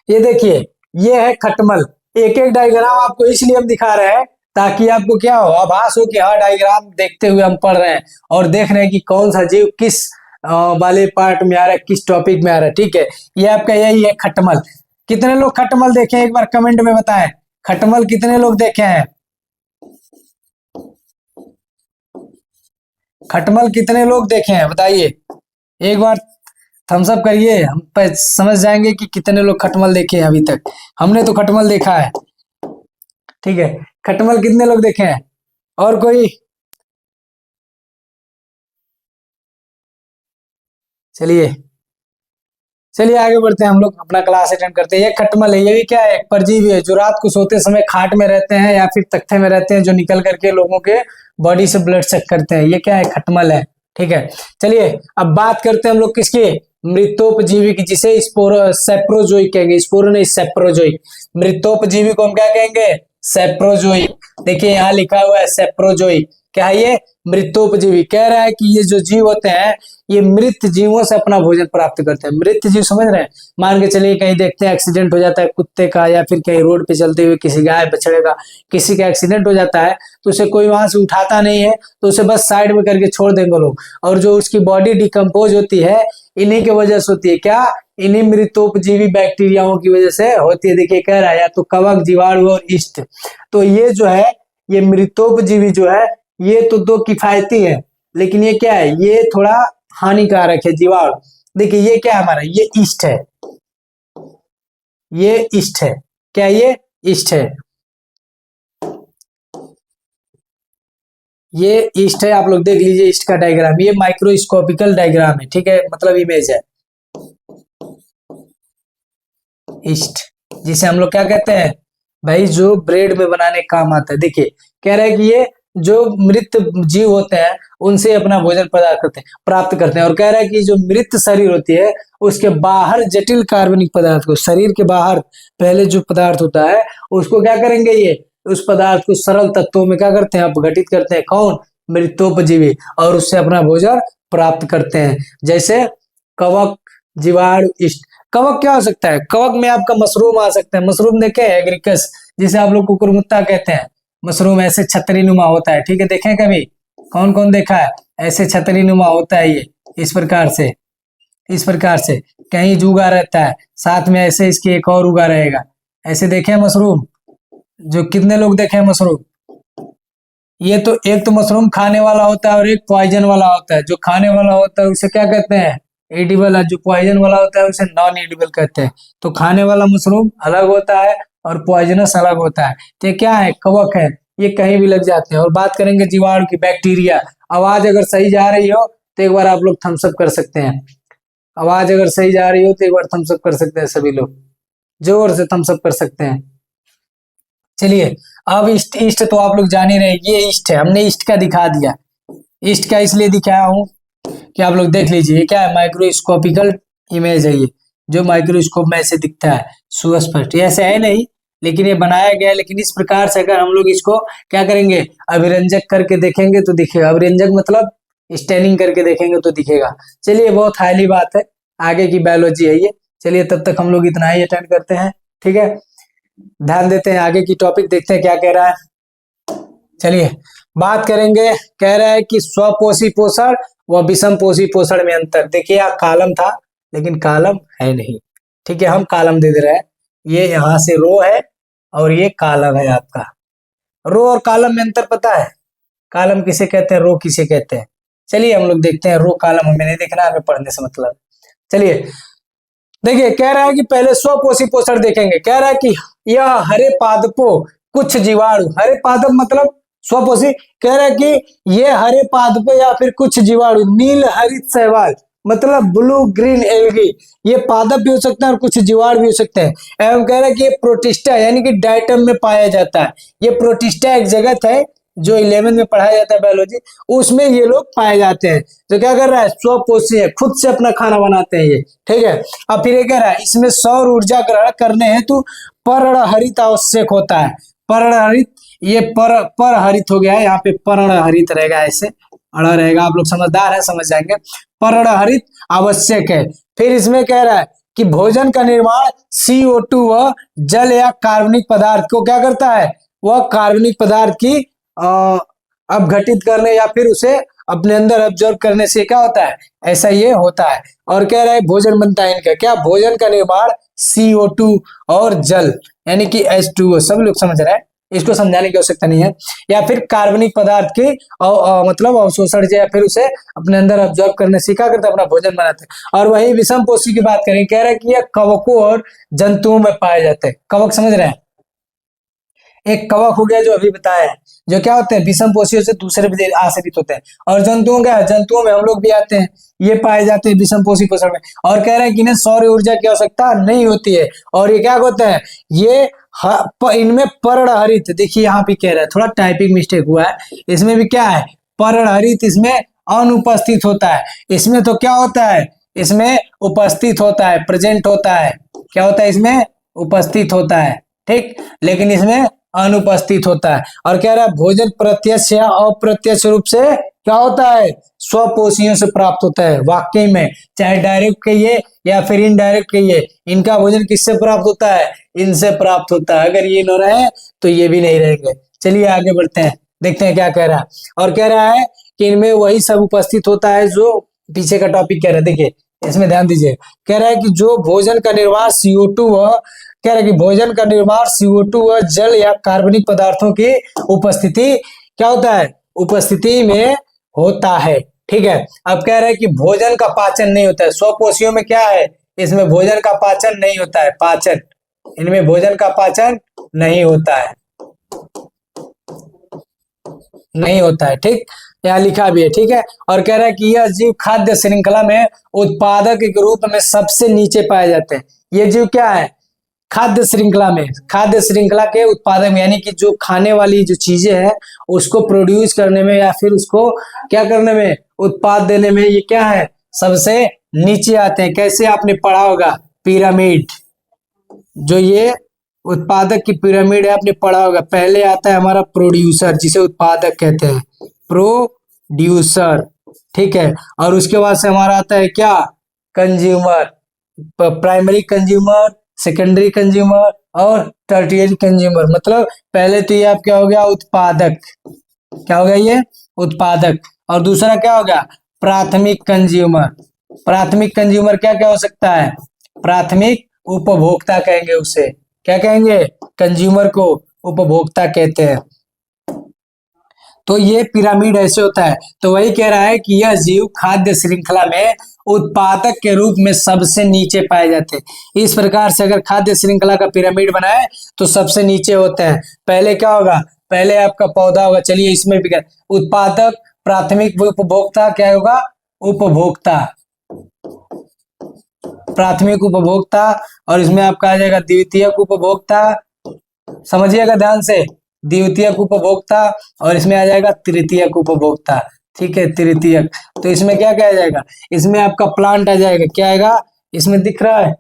ये देखिए ये है खटमल। एक एक डायग्राम आपको इसलिए हम दिखा रहे हैं ताकि आपको क्या हो, आभास हो कि हाँ डायग्राम देखते हुए हम पढ़ रहे हैं और देख रहे हैं कि कौन सा जीव किस वाले पार्ट में आ रहा है, किस टॉपिक में आ रहा है। ठीक है, ये आपका यही है खटमल। कितने लोग खटमल देखे हैं एक बार कमेंट में बताएं, खटमल कितने लोग देखे हैं? खटमल कितने लोग देखे हैं बताइए, एक बार थम्स अप करिए, हम समझ जाएंगे कि कितने लोग खटमल देखे हैं अभी तक। हमने तो खटमल देखा है। ठीक है, खटमल कितने लोग देखे हैं? और कोई? चलिए चलिए आगे बढ़ते हैं, हम लोग अपना क्लास अटेंड करते हैं। ये खटमल है, ये भी क्या है, एक परजीवी है जो रात को सोते समय खाट में रहते हैं या फिर तख्ते में रहते हैं, जो निकल करके लोगों के बॉडी से ब्लड चेक करते हैं। ये क्या है, खटमल है। ठीक है, चलिए अब बात करते हैं हम लोग किसकी, मृतोपजीवी की, जिसे स्पोरो सेप्रोजोइक कहेंगे। स्पोरो नहीं, सेप्रोजोइक। मृतोपजीवी को हम क्या कहेंगे, सेप्रोजोइक। देखिए यहाँ लिखा हुआ है सेप्रोजोइक। क्या है ये, मृतोपजीवी। कह रहा है कि ये जो जीव होते हैं ये मृत जीवों से अपना भोजन प्राप्त करते हैं। मृत जीव समझ रहे हैं, मान के चलिए कहीं देखते हैं एक्सीडेंट हो जाता है कुत्ते का, या फिर कहीं रोड पे चलते हुए किसी गाय बछड़े का किसी का एक्सीडेंट हो जाता है, तो उसे कोई वहां से उठाता नहीं है, तो उसे बस साइड में करके छोड़ देंगे लोग। और जो उसकी बॉडी डिकम्पोज होती है इन्हीं की वजह से होती है। क्या, इन्हीं मृतोपजीवी बैक्टीरियाओं की वजह से होती है। देखिए कह रहा है या तो कवक, जीवाणु और ईस्ट। तो ये जो है, ये मृतोपजीवी जो है ये तो दो किफायती है, लेकिन ये क्या है, ये थोड़ा हानिकारक है, जीवाणु। देखिए ये क्या है हमारा, ये ईस्ट है, ये ईस्ट है। क्या ये ईस्ट है, ये ईस्ट है। आप लोग देख लीजिए ईस्ट का डायग्राम, ये माइक्रोस्कोपिकल डायग्राम है। ठीक है, मतलब इमेज है ईस्ट, जिसे हम लोग क्या कहते हैं भाई, जो ब्रेड में बनाने काम आता है। देखिए कह रहा है कि ये जो मृत जीव होते हैं उनसे अपना भोजन पदार्थ प्राप्त करते हैं। और कह रहा है कि जो मृत शरीर होती है उसके बाहर जटिल कार्बनिक पदार्थ को, शरीर के बाहर पहले जो पदार्थ होता है उसको क्या करेंगे, ये उस पदार्थ को सरल तत्वों में क्या करते हैं, अपघटित करते हैं। कौन, मृतोपजीवी, और उससे अपना भोजन प्राप्त करते हैं। जैसे कवक, जीवाणु, ईस्ट। कवक क्या हो सकता है, कवक में आपका मशरूम आ सकता है। मशरूम देखे, एग्रिकस, जिसे आप लोग कुकुरमुत्ता कहते हैं। मशरूम ऐसे छतरी नुमा होता है। ठीक है, देखें कभी, कौन कौन देखा है, ऐसे छतरी नुमा होता है ये, इस प्रकार से, इस प्रकार से कहीं उगा रहता है, साथ में ऐसे इसके एक और उगा रहेगा। ऐसे देखे मशरूम, जो कितने लोग देखे मशरूम। ये तो एक तो मशरूम खाने वाला होता है और एक पॉइजन वाला होता है। जो खाने वाला होता है उसे क्या कहते हैं, एडिबल है। जो पॉइजन वाला होता है उसे नॉन एडिबल कहते हैं। तो खाने वाला मशरूम अलग होता है और पॉइजनस अलग होता है। तो ये क्या है, कवक है, ये कहीं भी लग जाते हैं। और बात करेंगे जीवाणु की, बैक्टीरिया। आवाज अगर सही जा रही हो तो एक बार आप लोग थम्स अप कर सकते हैं। आवाज अगर सही जा रही हो तो एक बार थम्स अप कर सकते हैं सभी लोग, जोर से थम्स अप कर सकते हैं। चलिए अब ईस्ट तो आप लोग जान ही रहे, ये ईस्ट है, हमने ईस्ट का दिखा दिया। ईस्ट का इसलिए दिखाया हूं कि आप लोग देख लीजिए, क्या है, माइक्रोस्कोपिकल इमेज है ये, जो माइक्रोस्कोप में ऐसे दिखता है सुस्पष्ट। ऐसे है नहीं, लेकिन ये बनाया गया है। लेकिन इस प्रकार से अगर हम लोग इसको क्या करेंगे, अभिरंजक करके देखेंगे तो दिखेगा। अभिरंजक मतलब स्टैनिंग करके देखेंगे तो दिखेगा। चलिए बहुत हाईली बात है, आगे की बायोलॉजी है ये। चलिए तब तक हम लोग इतना ही अटेंड करते हैं। ठीक है, ध्यान देते हैं, आगे की टॉपिक देखते हैं क्या कह रहा है। चलिए बात करेंगे, कह रहा है कि स्वपोषी पोषण व विषम पोषी पोषण में अंतर। देखिए यहाँ कॉलम था लेकिन कॉलम है नहीं। ठीक है, हम कॉलम दे रहे हैं, ये यहाँ से रो है और ये कॉलम है आपका। रो और कॉलम में अंतर पता है, कॉलम किसे कहते हैं, रो किसे कहते हैं। चलिए हम लोग देखते हैं, रो कॉलम हमें नहीं देखना, हमें पढ़ने से मतलब। चलिए देखिए कह रहा है कि पहले स्वपोषी पोषण देखेंगे। कह रहा है कि यह हरे पादपों कुछ जीवाणु, हरे पादप मतलब स्वपोषी। कह रहा है कि ये हरे पादपों या फिर कुछ जीवाणु, नील हरित शैवाल मतलब ब्लू ग्रीन एल्गी, ये पादप भी हो सकते हैं और कुछ जीवाणु भी हो सकते हैं। एवं कह रहा है कि ये प्रोटिस्टा यानी कि डाइटम में पाया जाता है। ये प्रोटिस्टा एक जगत है जो 11 में पढ़ाया जाता है बायोलॉजी, उसमें ये लोग पाए जाते हैं। तो क्या कर रहा है, स्वपोषी है, खुद से अपना खाना बनाते हैं ये। ठीक है, अब फिर ये कह रहा है इसमें सौर ऊर्जा ग्रहण करने हेतु पर्णहरित आवश्यक होता है। पर्णहरित, ये पर हरित हो गया है, यहाँ पे पर्णहरित रहेगा, ऐसे अड़ा रहेगा। आप लोग समझदार है, समझ जाएंगे। पर्णहरित आवश्यक है। फिर इसमें कह रहा है कि भोजन का निर्माण CO2 व जल या कार्बनिक पदार्थ को क्या करता है, वह कार्बनिक पदार्थ की अपघटित करने या फिर उसे अपने अंदर ऑब्जर्व करने से क्या होता है, ऐसा ये होता है। और कह रहा है भोजन बनता है इनका, क्या भोजन का निर्माण CO2 और जल यानी कि H2O, सब लोग समझ रहे हैं, इसको समझाने की आवश्यकता नहीं है। या फिर कार्बनिक पदार्थ के मतलब अवशोषण से या फिर उसे अपने अंदर ऑब्जर्व करने से क्या करते हैं, अपना भोजन बनाते हैं। और वही विषम पोषी की बात करें, कह रहा है कि यह कवकों और जंतुओं में पाए जाते हैं। कवक समझ रहे हैं, एक कवक हो गया जो अभी बताया है, जो क्या होते हैं विषम पोषियों से दूसरे भी आश्रित होते हैं। और जंतुओं क्या है, जंतुओं में हम लोग भी आते हैं, ये पाए जाते हैं विषम पोषी पोषण में। और कह रहे हैं कि इन्हें सौर ऊर्जा की आवश्यकता नहीं होती है। और ये क्या होते हैं, ये इनमें पर्णहरित, देखिए यहाँ पे कह रहा है, थोड़ा टाइपिंग मिस्टेक हुआ है, इसमें भी क्या है पर्णहरित, इसमें अनुपस्थित होता है। इसमें तो क्या होता है, इसमें उपस्थित होता है, प्रेजेंट होता है, क्या होता है इसमें उपस्थित होता है, ठीक, लेकिन इसमें अनुपस्थित होता है। और कह रहा है भोजन प्रत्यक्ष या अप्रत्यक्ष रूप से क्या होता है, स्वपोषियों से प्राप्त होता है। वाकई में चाहे डायरेक्ट कहिए या फिर इनडायरेक्ट कहिए, इनका भोजन किससे प्राप्त होता है, इनसे प्राप्त होता है। अगर ये न रहे तो ये भी नहीं रहेंगे। चलिए आगे बढ़ते हैं, देखते हैं क्या कह रहा है। और कह रहा है कि इनमें वही सब उपस्थित होता है जो पीछे का टॉपिक कह रहा है, देखिए इसमें ध्यान दीजिए। कह रहा है कि जो भोजन का निर्माण CO2 व कह रहा है कि भोजन का निर्माण CO2 व जल या कार्बनिक पदार्थों की उपस्थिति क्या होता है, उपस्थिति में होता है, ठीक है। अब कह रहा है कि भोजन का पाचन नहीं होता है। स्वपोषियों में क्या है, इसमें भोजन का पाचन नहीं होता है, पाचन, इनमें भोजन का पाचन नहीं होता है, नहीं होता है, ठीक, यहाँ लिखा भी है, ठीक है। और कह रहा है कि यह जीव खाद्य श्रृंखला में उत्पादक के रूप में सबसे नीचे पाए जाते हैं। ये जीव क्या है, खाद्य श्रृंखला में, खाद्य श्रृंखला के उत्पादन में, यानी कि जो खाने वाली जो चीजें हैं उसको प्रोड्यूस करने में या फिर उसको क्या करने में, उत्पाद देने में, ये क्या है सबसे नीचे आते हैं। कैसे आपने पढ़ा होगा पिरामिड, जो ये उत्पादक की पिरामिड है आपने पढ़ा होगा, पहले आता है हमारा प्रोड्यूसर जिसे उत्पादक कहते हैं, प्रोड्यूसर, ठीक है। और उसके बाद से हमारा आता है क्या, consumer, primary consumer, secondary consumer और टर्टियरी कंज्यूमर। मतलब पहले तो ये आप क्या हो गया उत्पादक, क्या हो गया ये उत्पादक, और दूसरा क्या हो गया प्राथमिक कंज्यूमर। प्राथमिक कंज्यूमर क्या क्या हो सकता है, प्राथमिक उपभोक्ता कहेंगे उसे, क्या कहेंगे, कंज्यूमर को उपभोक्ता कहते हैं। तो ये पिरामिड ऐसे होता है। तो वही कह रहा है कि यह जीव खाद्य श्रृंखला में उत्पादक के रूप में सबसे नीचे पाए जाते हैं। इस प्रकार से अगर खाद्य श्रृंखला का पिरामिड बनाए तो सबसे नीचे होते हैं। पहले क्या होगा, पहले आपका पौधा होगा, चलिए इसमें भी उत्पादक, प्राथमिक उपभोक्ता, क्या होगा उपभोक्ता, प्राथमिक उपभोक्ता, और इसमें आपका आ जाएगा द्वितीयक उपभोक्ता, समझिएगा ध्यान से, द्वितीयक उपभोक्ता, और इसमें आ जाएगा तृतीयक उपभोक्ता, ठीक है तृतीयक। तो इसमें क्या क्या आ जाएगा, इसमें आपका प्लांट आ जाएगा, क्या आएगा, इसमें दिख रहा है,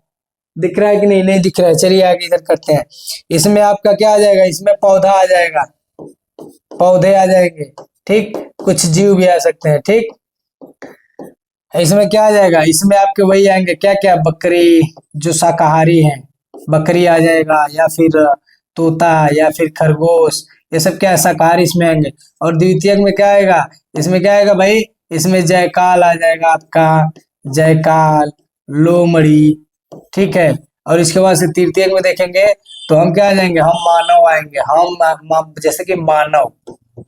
दिख रहा है कि नहीं, नहीं दिख रहा है, चलिए आगे इधर करते हैं। इसमें आपका क्या आ जाएगा, इसमें पौधा आ जाएगा, पौधे आ जाएंगे, ठीक, कुछ जीव भी आ सकते हैं, ठीक। इसमें क्या आ जाएगा, इसमें आपके वही आएंगे क्या क्या, बकरी जो शाकाहारी हैं, बकरी आ जाएगा, या फिर तोता, या फिर खरगोश, ये सब क्या है शाकाहारी इसमें आएंगे। और द्वितीयक में क्या आएगा, इसमें क्या आएगा भाई, इसमें जयकाल आ जाएगा आपका, जयकाल, लोमड़ी, ठीक है। और इसके बाद से तृतीयक में देखेंगे तो हम क्या आ जाएंगे, हम मानव आएंगे, हम जैसे कि मानव,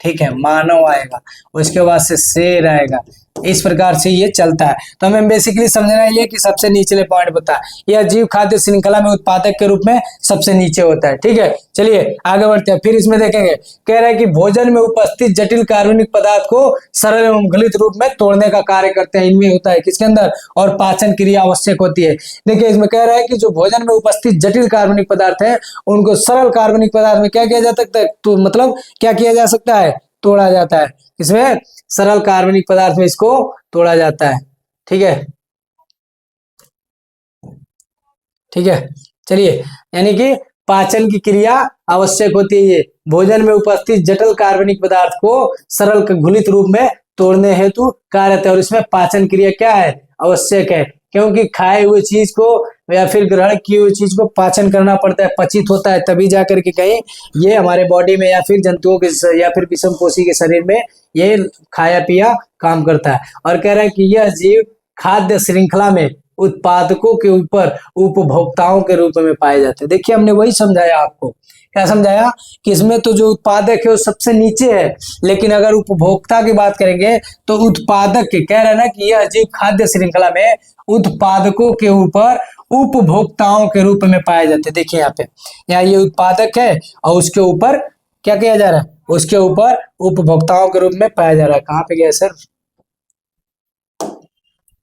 ठीक है मानव आएगा। उसके बाद से शेर आएगा, इस प्रकार से ये चलता है। तो हमें बेसिकली समझना है ये कि सबसे निचले पॉइंट बता है, यह जीव खाद्य श्रृंखला में उत्पादक के रूप में सबसे नीचे होता है, ठीक है। चलिए आगे बढ़ते हैं, फिर इसमें देखेंगे, कह रहा है कि भोजन में उपस्थित जटिल कार्बनिक पदार्थ को सरल एवं गलित रूप में तोड़ने का कार्य करते हैं, इनमें होता है किसके अंदर, और पाचन क्रिया आवश्यक होती है। देखिए इसमें कह रहा है कि जो भोजन में उपस्थित जटिल कार्बनिक पदार्थ है उनको सरल कार्बनिक पदार्थ में क्या किया जा सकता है, तो मतलब क्या किया जा सकता है, तोड़ा जाता है। इसमें सरल कार्बनिक पदार्थ में इसको तोड़ा जाता है, ठीक है, ठीक है। चलिए यानी कि पाचन की क्रिया आवश्यक होती है, ये भोजन में उपस्थित जटिल कार्बनिक पदार्थ को सरल घुलित रूप में तोड़ने हेतु कार्य है, और इसमें पाचन क्रिया क्या है, आवश्यक है। क्योंकि खाए हुए चीज को या फिर ग्रहण किए हुए चीज को पाचन करना पड़ता है, पचित होता है, तभी जाकर के कहीं ये हमारे बॉडी में या फिर जंतुओं के या फिर विषमपोषी के शरीर में ये खाया पिया काम करता है। और कह रहा है कि यह जीव खाद्य श्रृंखला में उत्पादकों के ऊपर उपभोक्ताओं के रूप में पाए जाते हैं। देखिए हमने वही समझाया आपको, क्या समझाया कि इसमें तो जो उत्पादक है वो सबसे नीचे है, लेकिन अगर उपभोक्ता की बात करेंगे तो उत्पादक के कह रहे हैं ना कि यह जीव खाद्य श्रृंखला में उत्पादकों के ऊपर उपभोक्ताओं के रूप में पाए जाते हैं। देखिए यहाँ पे, यहाँ ये उत्पादक है और उसके ऊपर क्या किया जा रहा है, उसके ऊपर उपभोक्ताओं के रूप में पाया जा रहा है। कहाँ पे गया सर,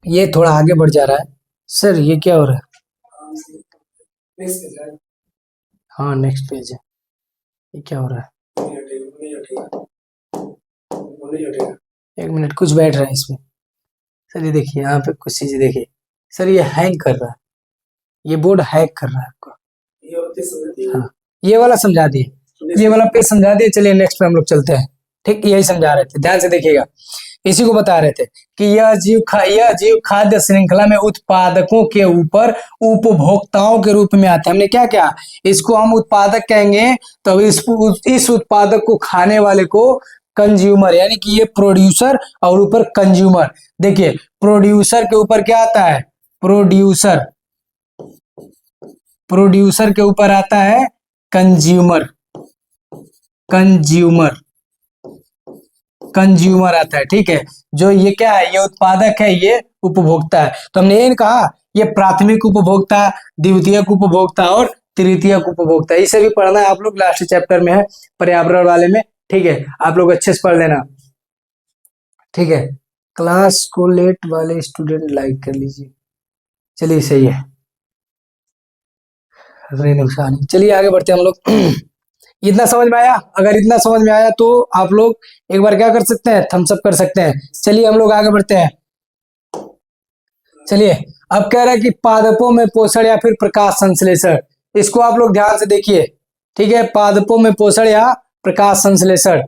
ये थोड़ा आगे बढ़ जा रहा है सर, ये क्या हो रहा है? हाँ नेक्स्ट पेज है, ये क्या हो रहा है? एक मिनट, कुछ बैठ रहा है इसमें सर। ये देखिए यहाँ पे कुछ चीजें देखिए सर, ये हैंग कर रहा है, ये बोर्ड हैक कर रहा है आपको। हाँ ये वाला समझा दिए, ये वाला पेज समझा दिए। चलिए नेक्स्ट पे हम लोग चलते हैं। ठीक, यही समझा रहे थे, ध्यान से देखिएगा। इसी को बता रहे थे कि यह जीव खाद्य श्रृंखला में उत्पादकों के ऊपर उपभोक्ताओं के रूप में आते हैं। हमने क्या क्या, इसको हम उत्पादक कहेंगे तो इस उत्पादक को खाने वाले को कंज्यूमर, यानी कि ये प्रोड्यूसर और ऊपर कंज्यूमर। देखिए प्रोड्यूसर के ऊपर क्या आता है, प्रोड्यूसर के ऊपर आता है कंज्यूमर आता है। ठीक है, जो ये क्या है, ये उत्पादक है, ये उपभोक्ता है। तो हमने ये कहा ये प्राथमिक उपभोक्ता, द्वितीयक उपभोक्ता और तृतीयक उपभोक्ता, इसे भी पढ़ना है आप लोग, लास्ट चैप्टर में है पर्यावरण वाले में। ठीक है, आप लोग अच्छे से पढ़ लेना। ठीक है, क्लास को लेट वाले स्टूडेंट लाइक कर लीजिए। चलिए सही है, नुकसान। चलिए आगे बढ़ते हैं हम लोग। इतना समझ में आया? अगर इतना समझ में आया तो आप लोग एक बार क्या कर सकते हैं, थम्स अप कर सकते हैं। चलिए हम लोग आगे बढ़ते हैं। चलिए अब कह रहा है कि पादपों में पोषण या फिर प्रकाश संश्लेषण, इसको आप लोग ध्यान से देखिए। ठीक है, पादपों में पोषण या प्रकाश संश्लेषण।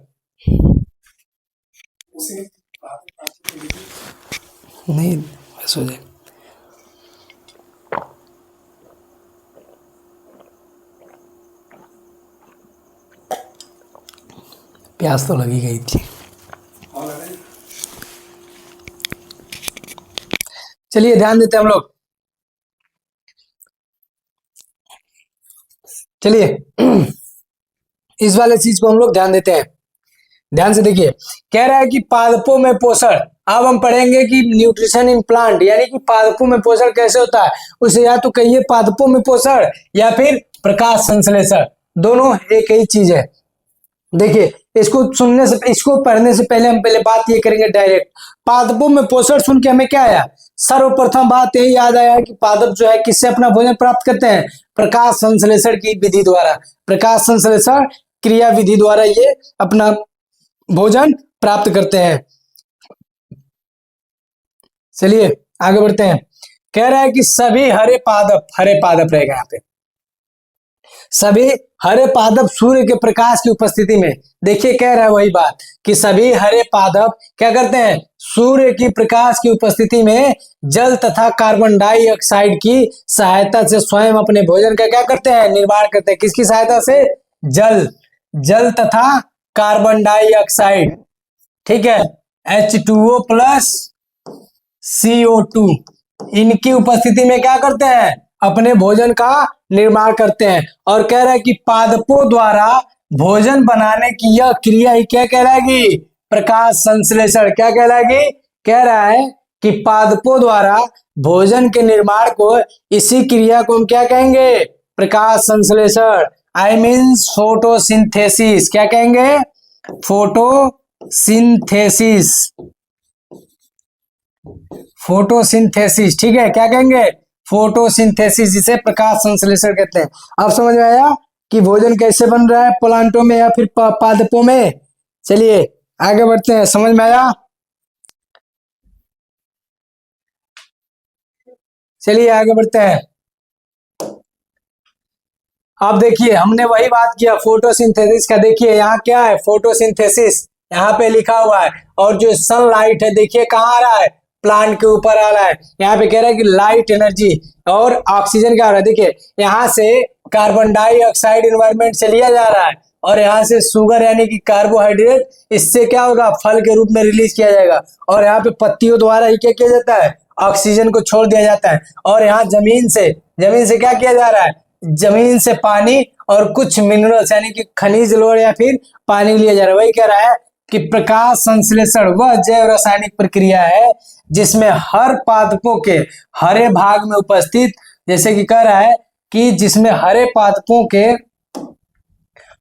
नहीं बस हो जाए। प्यास तो लगी गई थी। चलिए ध्यान देते हैं हम लोग। चलिए इस वाले चीज को हम लोग ध्यान देते हैं, ध्यान से देखिए। कह रहा है कि पादपों में पोषण, अब हम पढ़ेंगे कि न्यूट्रिशन इन प्लांट, यानी कि पादपों में पोषण कैसे होता है, उसे या तो कहिए पादपों में पोषण या फिर प्रकाश संश्लेषण, दोनों एक ही चीज है। देखिए इसको सुनने से, इसको पढ़ने से पहले हम पहले बात ये करेंगे डायरेक्ट। पादपों में पोषण सुन के हमें क्या आया, सर्वप्रथम बात यही याद आया कि पादप जो है किससे अपना भोजन प्राप्त करते हैं, प्रकाश संश्लेषण की विधि द्वारा, प्रकाश संश्लेषण क्रिया विधि द्वारा ये अपना भोजन प्राप्त करते हैं। चलिए आगे बढ़ते हैं। कह रहा है कि सभी हरे पादप रहेगा यहाँ पे, सभी हरे पादप सूर्य के प्रकाश की उपस्थिति में, देखिए कह रहा है वही बात कि सभी हरे पादप क्या करते हैं, सूर्य की प्रकाश की उपस्थिति में जल तथा कार्बन डाइऑक्साइड की सहायता से स्वयं अपने भोजन का क्या करते हैं, निर्माण करते हैं। किसकी सहायता से, जल तथा कार्बन डाइऑक्साइड। ठीक है, H2O प्लस CO2, इनकी उपस्थिति में क्या करते हैं, अपने भोजन का निर्माण करते हैं। और कह रहा है कि पादपों द्वारा भोजन बनाने की यह क्रिया ही क्या कहलाएगी, प्रकाश संश्लेषण। क्या कहलाएगी, कह रहा है कि पादपों द्वारा भोजन के निर्माण को, इसी क्रिया को हम क्या कहेंगे, प्रकाश संश्लेषण। I means photosynthesis. क्या कहेंगे, फोटोसिंथेसिस। ठीक है, क्या कहेंगे, फोटोसिंथेसिस, जिसे प्रकाश संश्लेषण कहते हैं। अब समझ में आया कि भोजन कैसे बन रहा है प्लांटों में या फिर पादपों में। चलिए आगे बढ़ते हैं, समझ में आया। चलिए आगे बढ़ते हैं। अब देखिए हमने वही बात किया फोटोसिंथेसिस का। देखिए यहाँ क्या है, फोटोसिंथेसिस यहाँ पे लिखा हुआ है, और जो सनलाइट है देखिए कहाँ आ रहा है, प्लांट के ऊपर आ रहा है। यहाँ पे कह रहा है कि लाइट एनर्जी और ऑक्सीजन क्या हो रहा है, देखिए यहाँ से कार्बन डाइऑक्साइड एनवायरमेंट से लिया जा रहा है और यहाँ से शुगर यानी कि कार्बोहाइड्रेट इससे क्या होगा, फल के रूप में रिलीज किया जाएगा और यहाँ पे पत्तियों द्वारा ही क्या किया जाता है, ऑक्सीजन को छोड़ दिया जाता है। और यहाँ जमीन से क्या किया जा रहा है, जमीन से पानी और कुछ मिनरल्स यानी कि खनिज लोड या फिर पानी लिया जा रहा है। वही कह रहा है कि प्रकाश संश्लेषण वह जैव रासायनिक प्रक्रिया है जिसमें हर पादपों के हरे भाग में उपस्थित, जैसे कि कह रहा है कि जिसमें हरे पादपों के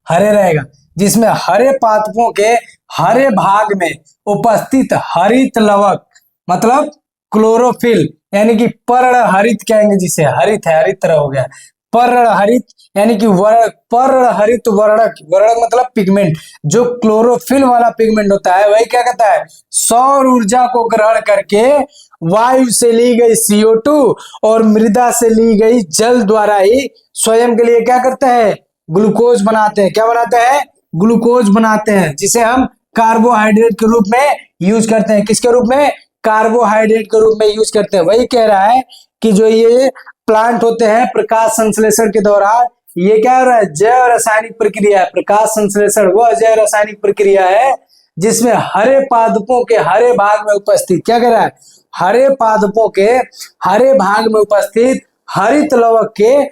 हरे रहेगा, जिसमें हरे पादपों के हरे भाग में उपस्थित हरित लवक मतलब क्लोरोफिल यानी कि पर्ण हरित कहेंगे जिसे, हरित है हरित तरह हो गया, पर्ण हरित यानी कि पर्ण हरित वर्णक, वर्णक मतलब पिगमेंट, जो क्लोरोफिल वाला पिगमेंट होता है वही क्या कहता है, सौर ऊर्जा को ग्रहण करके वायु से ली गई CO2 और मृदा से ली गई जल द्वारा ही स्वयं के लिए क्या करते हैं, ग्लूकोज बनाते हैं। क्या बनाते हैं, ग्लूकोज बनाते हैं, जिसे हम कार्बोहाइड्रेट के रूप में यूज करते हैं। किसके रूप में, कार्बोहाइड्रेट के रूप में यूज करते हैं। वही कह रहा है कि जो ये प्लांट होते हैं प्रकाश संश्लेषण के दौरान ये क्या हो रहा है, जैव रासायनिक प्रक्रिया है। प्रकाश संश्लेषण वह जैव रासायनिक प्रक्रिया है जिसमें हरे पादपों के हरे भाग में उपस्थित, क्या कह रहा है, हरे पादपों के हरे भाग में उपस्थित हरित लवक के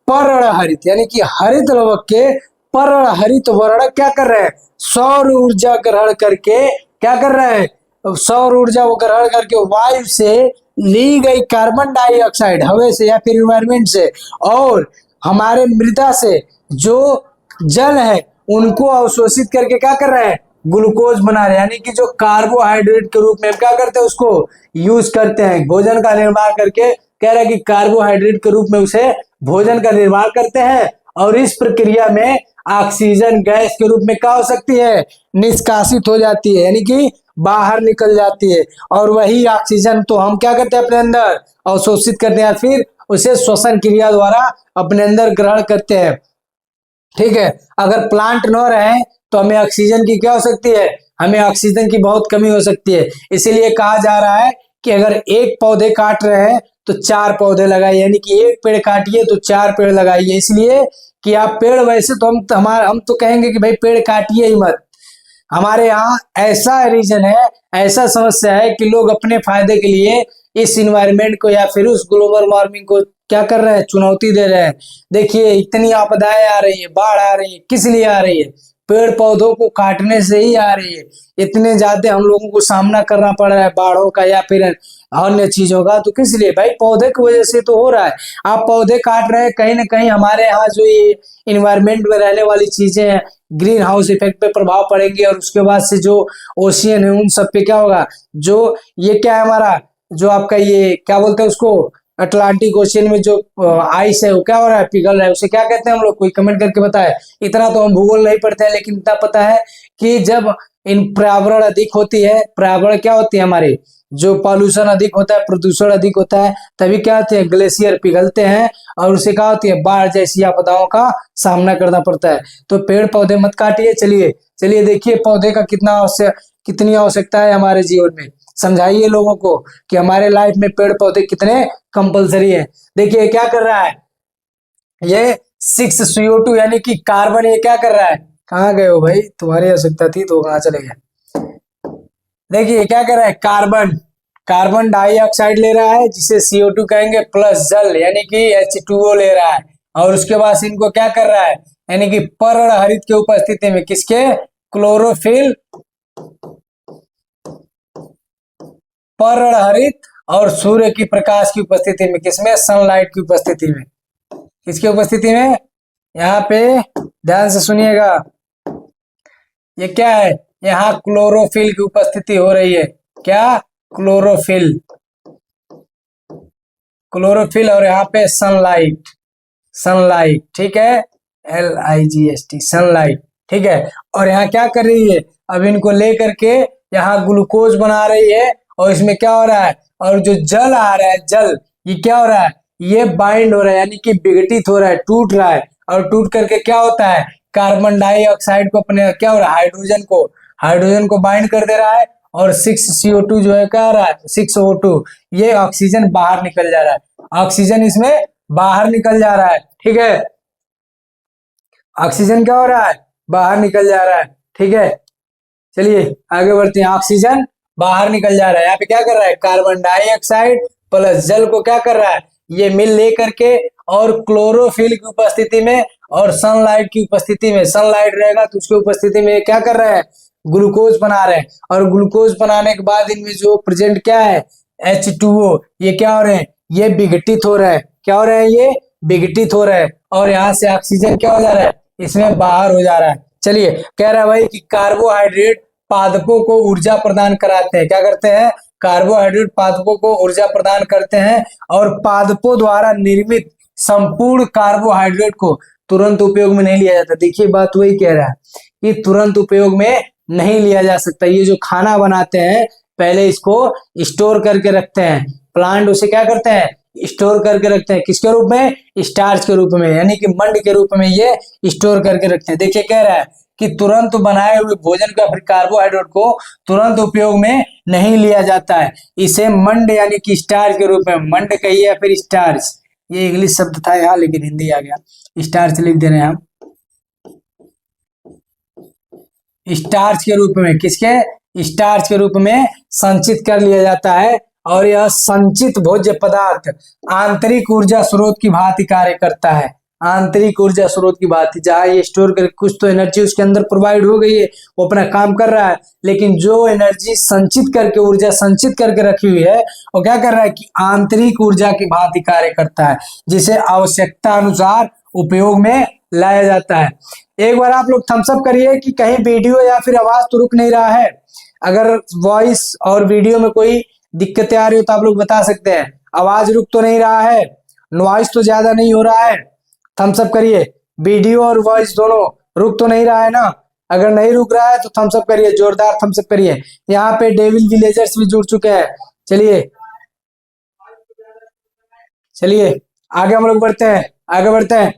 पर्ण हरित यानी कि हरित लवक के पर्ण हरित वर्णक क्या कर रहे हैं, सौर ऊर्जा ग्रहण करके क्या कर रहे हैं, सौर ऊर्जा को ग्रहण करके वायु से ली गई कार्बन डाइऑक्साइड हवा से या फिर एनवायरमेंट से और हमारे मृदा से जो जल है उनको अवशोषित करके क्या कर रहे हैं, ग्लूकोज बना रहे हैं। यानी कि जो कार्बोहाइड्रेट के रूप में क्या करते हैं उसको यूज करते हैं, भोजन का निर्माण करके, कह रहे हैं कि कार्बोहाइड्रेट के रूप में उसे भोजन का निर्माण करते हैं और इस प्रक्रिया में ऑक्सीजन गैस के रूप में क्या हो सकती है, निष्कासित हो जाती है यानी कि बाहर निकल जाती है और वही ऑक्सीजन तो हम क्या करते हैं अपने अंदर अवशोषित करते हैं, फिर उसे श्वसन क्रिया द्वारा अपने अंदर ग्रहण करते हैं। ठीक है, अगर प्लांट न रहे तो हमें ऑक्सीजन की क्या हो सकती है, हमें ऑक्सीजन की बहुत कमी हो सकती है। इसीलिए कहा जा रहा है कि अगर एक पौधे काट रहे हैं तो 4 पौधे लगाइए, यानी कि एक पेड़ काटिए तो 4 पेड़ लगाइए। इसलिए कि आप पेड़, वैसे तो हम तो कहेंगे कि भाई पेड़ काटिए ही मत। हमारे यहाँ ऐसा रीजन है, ऐसा समस्या है कि लोग अपने फायदे के लिए इस इन्वायरमेंट को या फिर उस ग्लोबल वार्मिंग को क्या कर रहे हैं, चुनौती दे रहे हैं। देखिए इतनी आपदाएं आ रही है, बाढ़ आ रही है, किस लिए आ रही है, पेड़ पौधों को काटने से ही आ रही है। इतने ज्यादा हम लोगों को सामना करना पड़ रहा है बाढ़ों का या फिर अन्य चीजों का, तो किस लिए, भाई पौधे की वजह से तो हो रहा है। आप पौधे काट रहे हैं, कहीं ना कहीं हमारे यहाँ जो ये इन्वायरमेंट में रहने वाली चीजें हैं ग्रीन हाउस इफेक्ट पे प्रभाव पड़ेंगे और उसके बाद से जो ओशियन है उन सब पे क्या होगा, जो ये क्या है हमारा, जो आपका ये क्या बोलते हैं उसको, अटलांटिक ओशियन में जो आइस है वो क्या हो रहा है, पिघल रहा है, उसे क्या कहते हैं हम लोग, कोई कमेंट करके बताए। इतना तो हम भूगोल नहीं पढ़ते हैं लेकिन इतना पता है कि जब इन पर्यावरण अधिक होती है, पर्यावरण क्या होती है हमारी, जो पॉल्यूशन अधिक होता है, प्रदूषण अधिक होता है, तभी क्या होते हैं, ग्लेशियर पिघलते हैं और उससे क्या होती है, बाढ़ जैसी आपदाओं का सामना करना पड़ता है। तो पेड़ पौधे मत काटिए। चलिए देखिए पौधे का कितनी आवश्यकता है हमारे जीवन में, समझाइए लोगों को कि हमारे लाइफ में पेड़ पौधे कितने कंपलसरी है। देखिए क्या कर रहा है, ये 6 CO2 यानी कि कार्बन, ये क्या कर रहा है, कहाँ गए हो भाई, तुम्हारी आवश्यकता थी तो कहाँ चले गए। देखिए क्या कर रहा है, कार्बन डाइऑक्साइड ले रहा है जिसे CO2 कहेंगे, प्लस जल यानी कि H2O ले रहा है और उसके बाद इनको क्या कर रहा है, यानी कि पर्ण हरित के उपस्थिति में, किसके, क्लोरोफिल, पर्ण हरित और सूर्य की प्रकाश की उपस्थिति में, किसमें, सनलाइट की उपस्थिति में, किसकी उपस्थिति में, यहाँ पे ध्यान से सुनिएगा, ये क्या है, यहाँ क्लोरोफिल की उपस्थिति हो रही है। क्या, क्लोरोफिल और यहाँ पे सनलाइट, ठीक है, LIGHT सनलाइट, ठीक है। और यहाँ क्या कर रही है, अब इनको लेकर के यहाँ ग्लूकोज बना रही है और इसमें क्या हो रहा है, और जो जल आ रहा है, जल ये क्या हो रहा है, ये बाइंड हो रहा है यानी कि विघटित हो रहा है, टूट रहा है और टूट करके क्या होता है, कार्बन डाइऑक्साइड को अपने क्या हो रहा है, हाइड्रोजन को बाइंड कर दे रहा है और 6CO2 जो है क्या हो रहा है, 6O2, ये ऑक्सीजन बाहर निकल जा रहा है, ऑक्सीजन इसमें बाहर निकल जा रहा है। ठीक है, ऑक्सीजन क्या हो रहा है, बाहर निकल जा रहा है। ठीक है, चलिए आगे बढ़ते हैं। ऑक्सीजन बाहर निकल जा रहा है, यहाँ पे क्या कर रहा है, कार्बन डाइऑक्साइड प्लस जल को क्या कर रहा है, ये मिल लेकर के और क्लोरोफिल की उपस्थिति में और सनलाइट की उपस्थिति में, सनलाइट रहेगा तो उसकी उपस्थिति में क्या कर रहे हैं, ग्लूकोज बना रहे हैं। और ग्लूकोज बनाने के बाद इनमें जो प्रेजेंट क्या है, H2O, ये क्या हो रहे हैं, ये विघटित हो रहा है। क्या हो रहा है, ये विघटित हो रहा है और यहाँ से ऑक्सीजन क्या हो जा रहा है, इसमें बाहर हो जा रहा है। चलिए, कह रहा है भाई कि कार्बोहाइड्रेट पादपों को ऊर्जा प्रदान कराते हैं। क्या करते हैं, कार्बोहाइड्रेट पादपों को ऊर्जा प्रदान करते हैं और पादपों द्वारा निर्मित संपूर्ण कार्बोहाइड्रेट को तुरंत उपयोग में नहीं लिया जाता। देखिए बात वही कह रहा है कि तुरंत उपयोग में नहीं लिया जा सकता। ये जो खाना बनाते हैं पहले इसको स्टोर करके रखते हैं, प्लांट उसे क्या करते हैं, स्टोर करके रखते हैं, किसके रूप में, स्टार्च के रूप में, यानी कि मंड के रूप में ये स्टोर करके रखते हैं। देखिए कह रहा है कि तुरंत बनाए हुए भोजन का फिर कार्बोहाइड्रेट को तुरंत उपयोग में नहीं लिया जाता है, इसे मंड यानी कि स्टार्च के रूप में, मंड कहिए या फिर स्टार्च, ये इंग्लिश शब्द था यहाँ लेकिन हिंदी आ गया, स्टार्च लिख दे रहे हैं हम, स्टार्च के रूप में, किसके, स्टार्च के रूप में संचित कर लिया जाता है। और यह संचित भोज्य पदार्थ आंतरिक ऊर्जा स्रोत की भांति कार्य करता है, आंतरिक ऊर्जा स्रोत की भांति, जहां ये स्टोर कर कुछ तो एनर्जी उसके अंदर प्रोवाइड हो गई है, वो अपना काम कर रहा है, लेकिन जो एनर्जी संचित करके, ऊर्जा संचित करके रखी हुई है, वो क्या कर रहा है कि आंतरिक ऊर्जा की भांति कार्य करता है, जिसे आवश्यकता अनुसार उपयोग में लाया जाता है। एक बार आप लोग थम्स अप करिए कि कहीं वीडियो या फिर आवाज तो रुक नहीं रहा है। अगर वॉइस और वीडियो में कोई दिक्कतें आ रही हो तो आप लोग बता सकते हैं। आवाज रुक तो नहीं रहा है, नॉइस तो ज्यादा नहीं हो रहा है, थम्स अप करिए। वीडियो और वॉइस दोनों रुक तो नहीं रहा है ना, अगर नहीं रुक रहा है तो थम्स अप करिए, जोरदार थम्स अप करिए। यहाँ पे डेविल विलेजर्स भी जुड़ चुके हैं। चलिए चलिए आगे हम लोग बढ़ते हैं, आगे बढ़ते हैं।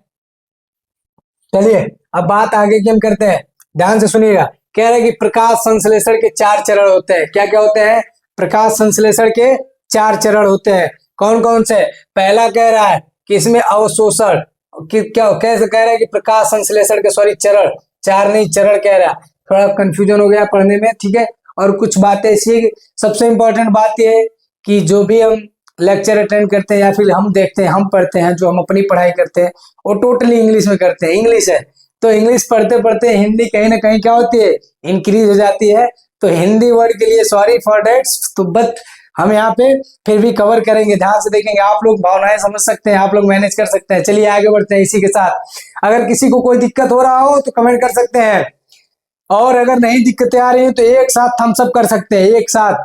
चलिए अब बात आगे की हम करते हैं, ध्यान से सुनिएगा। कह रहे हैं कि प्रकाश संश्लेषण के 4 चरण होते हैं। क्या क्या होते हैं, प्रकाश संश्लेषण के 4 चरण होते हैं। कौन कौन से, पहला कह रहा है कि इसमें अवशोषण, कि क्या कैसे कह रहा है कि प्रकाश संश्लेषण के, सॉरी चरण, 4 नहीं चरण कह रहा है, थोड़ा कंफ्यूजन हो गया पढ़ने में। ठीक है, और कुछ बातें ऐसी, सबसे इंपॉर्टेंट बात यह है कि जो भी हम लेक्चर अटेंड करते हैं या फिर हम देखते हैं, हम पढ़ते हैं, जो हम अपनी पढ़ाई करते हैं वो टोटली इंग्लिश में करते हैं। इंग्लिश है तो इंग्लिश पढ़ते पढ़ते हिंदी कहीं ना कहीं क्या होती है, इंक्रीज हो जाती है। तो हिंदी वर्ड के लिए सॉरी फॉर दैट, तो बट हम यहाँ पे फिर भी कवर करेंगे, ध्यान से देखेंगे। आप लोग भावनाएं समझ सकते हैं, आप लोग मैनेज कर सकते हैं। चलिए आगे बढ़ते हैं इसी के साथ। अगर किसी को कोई दिक्कत हो रहा हो तो कमेंट कर सकते हैं, और अगर नहीं दिक्कतें आ रही है तो एक साथ थम्स अप कर सकते हैं, एक साथ।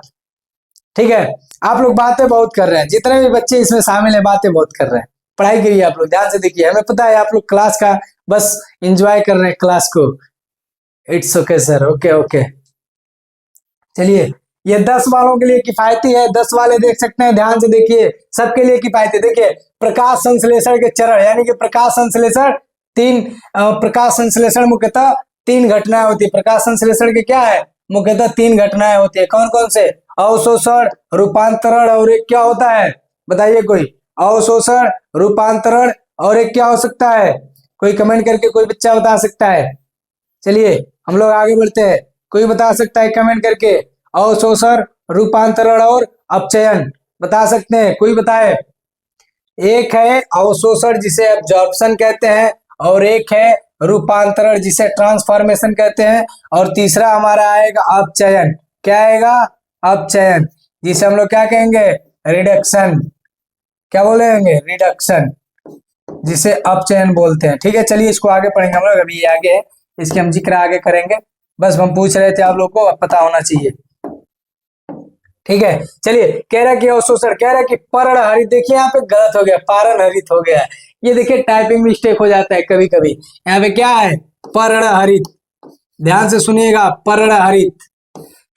ठीक है, आप लोग बातें बहुत कर रहे हैं, जितने भी बच्चे इसमें शामिल है बातें बहुत कर रहे हैं। पढ़ाई करिए आप लोग, ध्यान से देखिए। हमें पता है आप लोग क्लास का बस एंजॉय कर रहे हैं क्लास को। It's okay sir, okay okay. चलिए, ये 10 वालों के लिए किफायती है, 10 वाले देख सकते हैं, ध्यान से देखिए, सबके लिए किफायती। देखिए प्रकाश संश्लेषण के चरण, यानी कि प्रकाश संश्लेषण प्रकाश संश्लेषण मुख्यतः 3 घटनाएं होती है। प्रकाश संश्लेषण के क्या है, मुख्यतः 3 घटनाएं होती है। कौन कौन से, अवशोषण, रूपांतरण और एक क्या होता है, बताइए कोई, अवशोषण, रूपांतरण और एक क्या हो सकता है, कोई कमेंट करके कोई बच्चा बता सकता है। चलिए हम लोग आगे बढ़ते हैं, कोई बता सकता है कमेंट करके, अवशोषण, रूपांतरण और अपचयन बता सकते हैं, कोई बताए। एक है अवशोषण जिसे एब्जॉर्प्शन कहते हैं, और एक है रूपांतरण जिसे ट्रांसफॉर्मेशन कहते हैं, और तीसरा हमारा आएगा अपचयन। क्या आएगा, अपचयन, जिसे हम लोग क्या कहेंगे, रिडक्शन। क्या बोलेंगे, रिडक्शन, जिसे अपचयन बोलते हैं। ठीक है, चलिए इसको आगे पढ़ेंगे हम लोग, अभी ये आगे है, इसके हम जिक्र आगे करेंगे। बस हम पूछ रहे थे, आप लोग को पता होना चाहिए। ठीक है, चलिए कह रहा है कि अवशोषण, कह रहा है कि पर्ण हरित, देखिए यहाँ पे गलत हो गया, पारण हरित हो गया है। ये देखिए टाइपिंग मिस्टेक हो जाता है कभी कभी। यहाँ पे क्या है, पर्ण हरित, ध्यान से सुनिएगा, पर्ण हरित।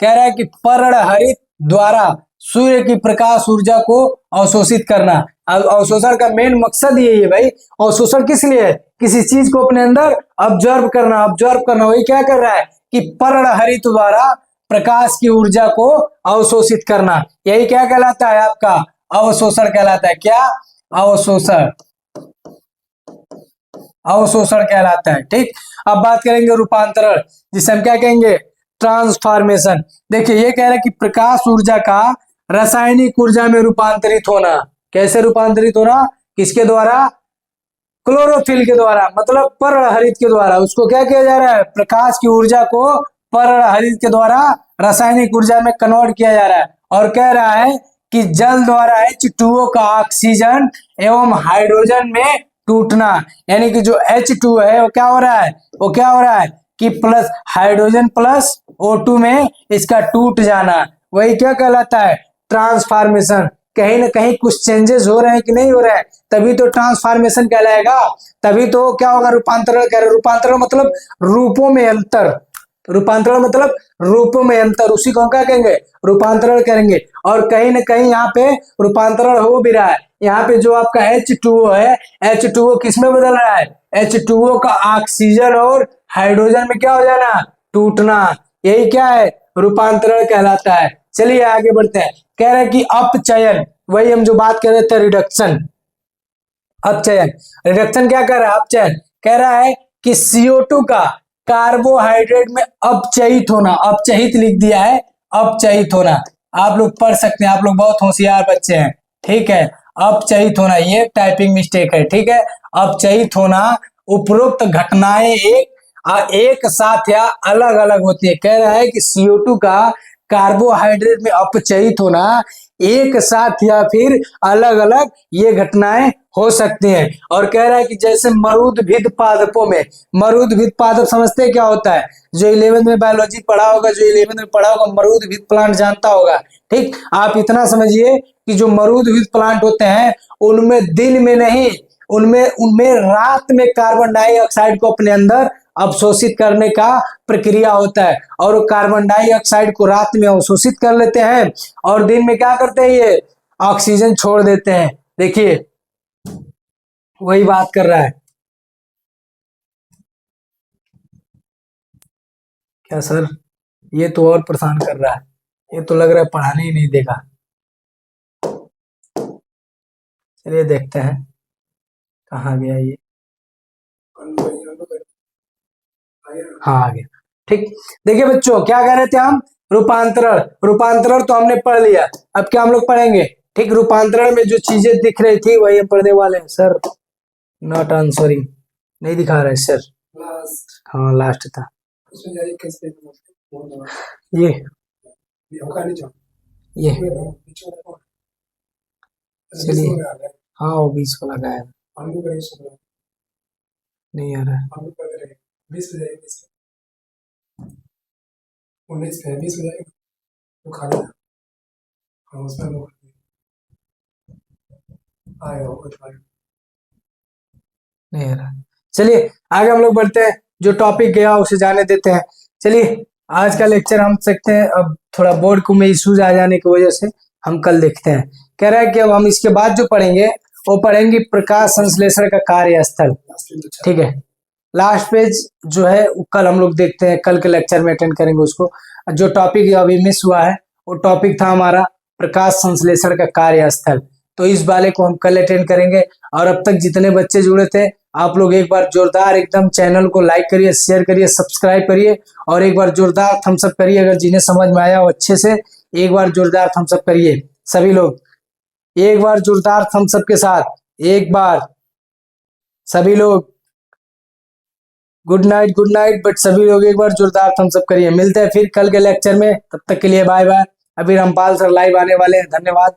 कह रहा है कि पर्ण हरित द्वारा सूर्य की प्रकाश ऊर्जा को अवशोषित करना। अब अवशोषण का मेन मकसद यही है भाई। अवशोषण किस लिए है, किसी चीज को अपने अंदर ऑब्जर्व करना, ऑब्जर्व करना। वही क्या कर रहा है कि पर्ण हरित द्वारा प्रकाश की ऊर्जा को अवशोषित करना, यही क्या कहलाता है आपका अवशोषण कहलाता है। क्या अवशोषण, अवशोषण कहलाता है। ठीक, अब बात करेंगे रूपांतरण, जिसे हम क्या कहेंगे ट्रांसफॉर्मेशन। देखिए ये कह रहा है कि प्रकाश ऊर्जा का रासायनिक ऊर्जा में रूपांतरित होना। कैसे रूपांतरित होना, किसके द्वारा, क्लोरोफिल के द्वारा, मतलब पर्णहरित के द्वारा। उसको क्या किया जा रहा है, प्रकाश की ऊर्जा को पर्णहरित के द्वारा रासायनिक ऊर्जा में कन्वर्ट किया जा रहा है। और कह रहा है कि जल द्वारा H2O का ऑक्सीजन एवं हाइड्रोजन में टूटना, यानी कि जो H2 है वो क्या हो रहा है, वो क्या हो रहा है कि प्लस हाइड्रोजन प्लस O2 में इसका टूट जाना, वही क्या कहलाता है ट्रांसफॉर्मेशन। कहीं ना कहीं कुछ चेंजेस हो रहे हैं कि नहीं हो रहे हैं, तभी तो ट्रांसफॉर्मेशन कहलाएगा, तभी तो क्या होगा रूपांतरण कह रहे। रूपांतरण मतलब रूपों में अंतर, रूपांतरण मतलब रूपों में अंतर, उसी को हम क्या कहेंगे रूपांतरण करेंगे। और कहीं ना कहीं यहाँ पे रूपांतरण हो भी रहा है। यहाँ पे जो आपका H2O है, H2O किस में बदल रहा है, H2O का ऑक्सीजन और हाइड्रोजन में क्या हो जाना, टूटना, यही क्या है रूपांतरण कहलाता है। चलिए आगे बढ़ते हैं। कह रहे हैं कि अपचयन, वही हम जो बात कर रहे थे रिडक्शन, अपचयन। रिडक्शन क्या कर रहा है, अपचयन कह रहा है कि CO2 का कार्बोहाइड्रेट में अपचयित होना, अपचयित लिख दिया है, अपचयित होना, आप लोग पढ़ सकते हैं, आप लोग बहुत होशियार बच्चे हैं। ठीक है, अपचयित होना, ये टाइपिंग मिस्टेक है। ठीक है, अपचयित होना, उपरोक्त घटनाएं एक साथ या अलग अलग होती है। कह रहा है कि CO2 का कार्बोहाइड्रेट में अपचयित होना एक साथ या फिर अलग अलग ये घटनाएं हो सकती हैं। और कह रहा है कि जैसे मरुदभिद पादपों में, मरुदभिद पादप समझते हैं क्या होता है, जो 11th में बायोलॉजी पढ़ा होगा, जो 11th में पढ़ा होगा मरुदभिद प्लांट जानता होगा। ठीक, आप इतना समझिए कि जो मरुदभिद प्लांट होते हैं उनमें दिन में नहीं, उनमें उनमें रात में कार्बन डाइऑक्साइड को अपने अंदर अवशोषित करने का प्रक्रिया होता है। और वो कार्बन डाइऑक्साइड को रात में अवशोषित कर लेते हैं और दिन में क्या करते हैं, ये ऑक्सीजन छोड़ देते हैं। देखिए वही बात कर रहा है। क्या सर, ये तो और परेशान कर रहा है, ये तो लग रहा है पढ़ाने ही नहीं देगा। चलिए देखते हैं कहाँ गया ये, हाँ आ गया। ठीक, देखिए बच्चों क्या कह रहे थे हम, रूपांतरण, रूपांतरण तो हमने पढ़ लिया, अब क्या हम लोग पढ़ेंगे। ठीक, रूपांतरण में जो चीजें दिख रही थी वही हम पढ़ने वाले हैं। सर नॉट आंसरिंग, नहीं दिखा रहे सर, हाँ लास्ट था ये, ये चलिए, हाँ वो 20 को लगाया, नहीं आ रहा है, 19 पे 20 हो जाएगा तो खा लेना, हाँ उसमें वो आएगा कुछ नहीं आ रहा। चलिए आगे हम लोग बढ़ते हैं, जो टॉपिक गया उसे जाने देते हैं। चलिए आज का लेक्चर हम सकते हैं, अब थोड़ा बोर्ड को में इश्यूज आ जाने की वजह से हम कल देखते हैं। कह रहा है कि अब हम इसके बाद जो पढ़ेंगे वो पढ़ेंगे प्रकाश संश्लेषण का कार्यस्थल। ठीक है, लास्ट पेज जो है कल हम लोग देखते हैं, कल के लेक्चर में अटेंड करेंगे उसको। जो टॉपिक अभी मिस हुआ है वो टॉपिक था हमारा प्रकाश संश्लेषण का कार्यस्थल, तो इस वाले को हम कल अटेंड करेंगे। और अब तक जितने बच्चे जुड़े थे आप लोग एक बार जोरदार एकदम चैनल को लाइक करिए, शेयर करिए, सब्सक्राइब करिए और एक बार जोरदार थम्स अप करिए। अगर जिन्हें समझ में आया हो अच्छे से एक बार जोरदार थम्स अप करिए, सभी लोग एक बार जोरदार थम्स अप के साथ, एक बार सभी लोग गुड नाइट, बट सभी लोग एक बार जोरदार थम्स अप करिए। मिलते हैं फिर कल के लेक्चर में, तब तक के लिए बाय बाय। अभी रामपाल सर लाइव आने वाले हैं, धन्यवाद।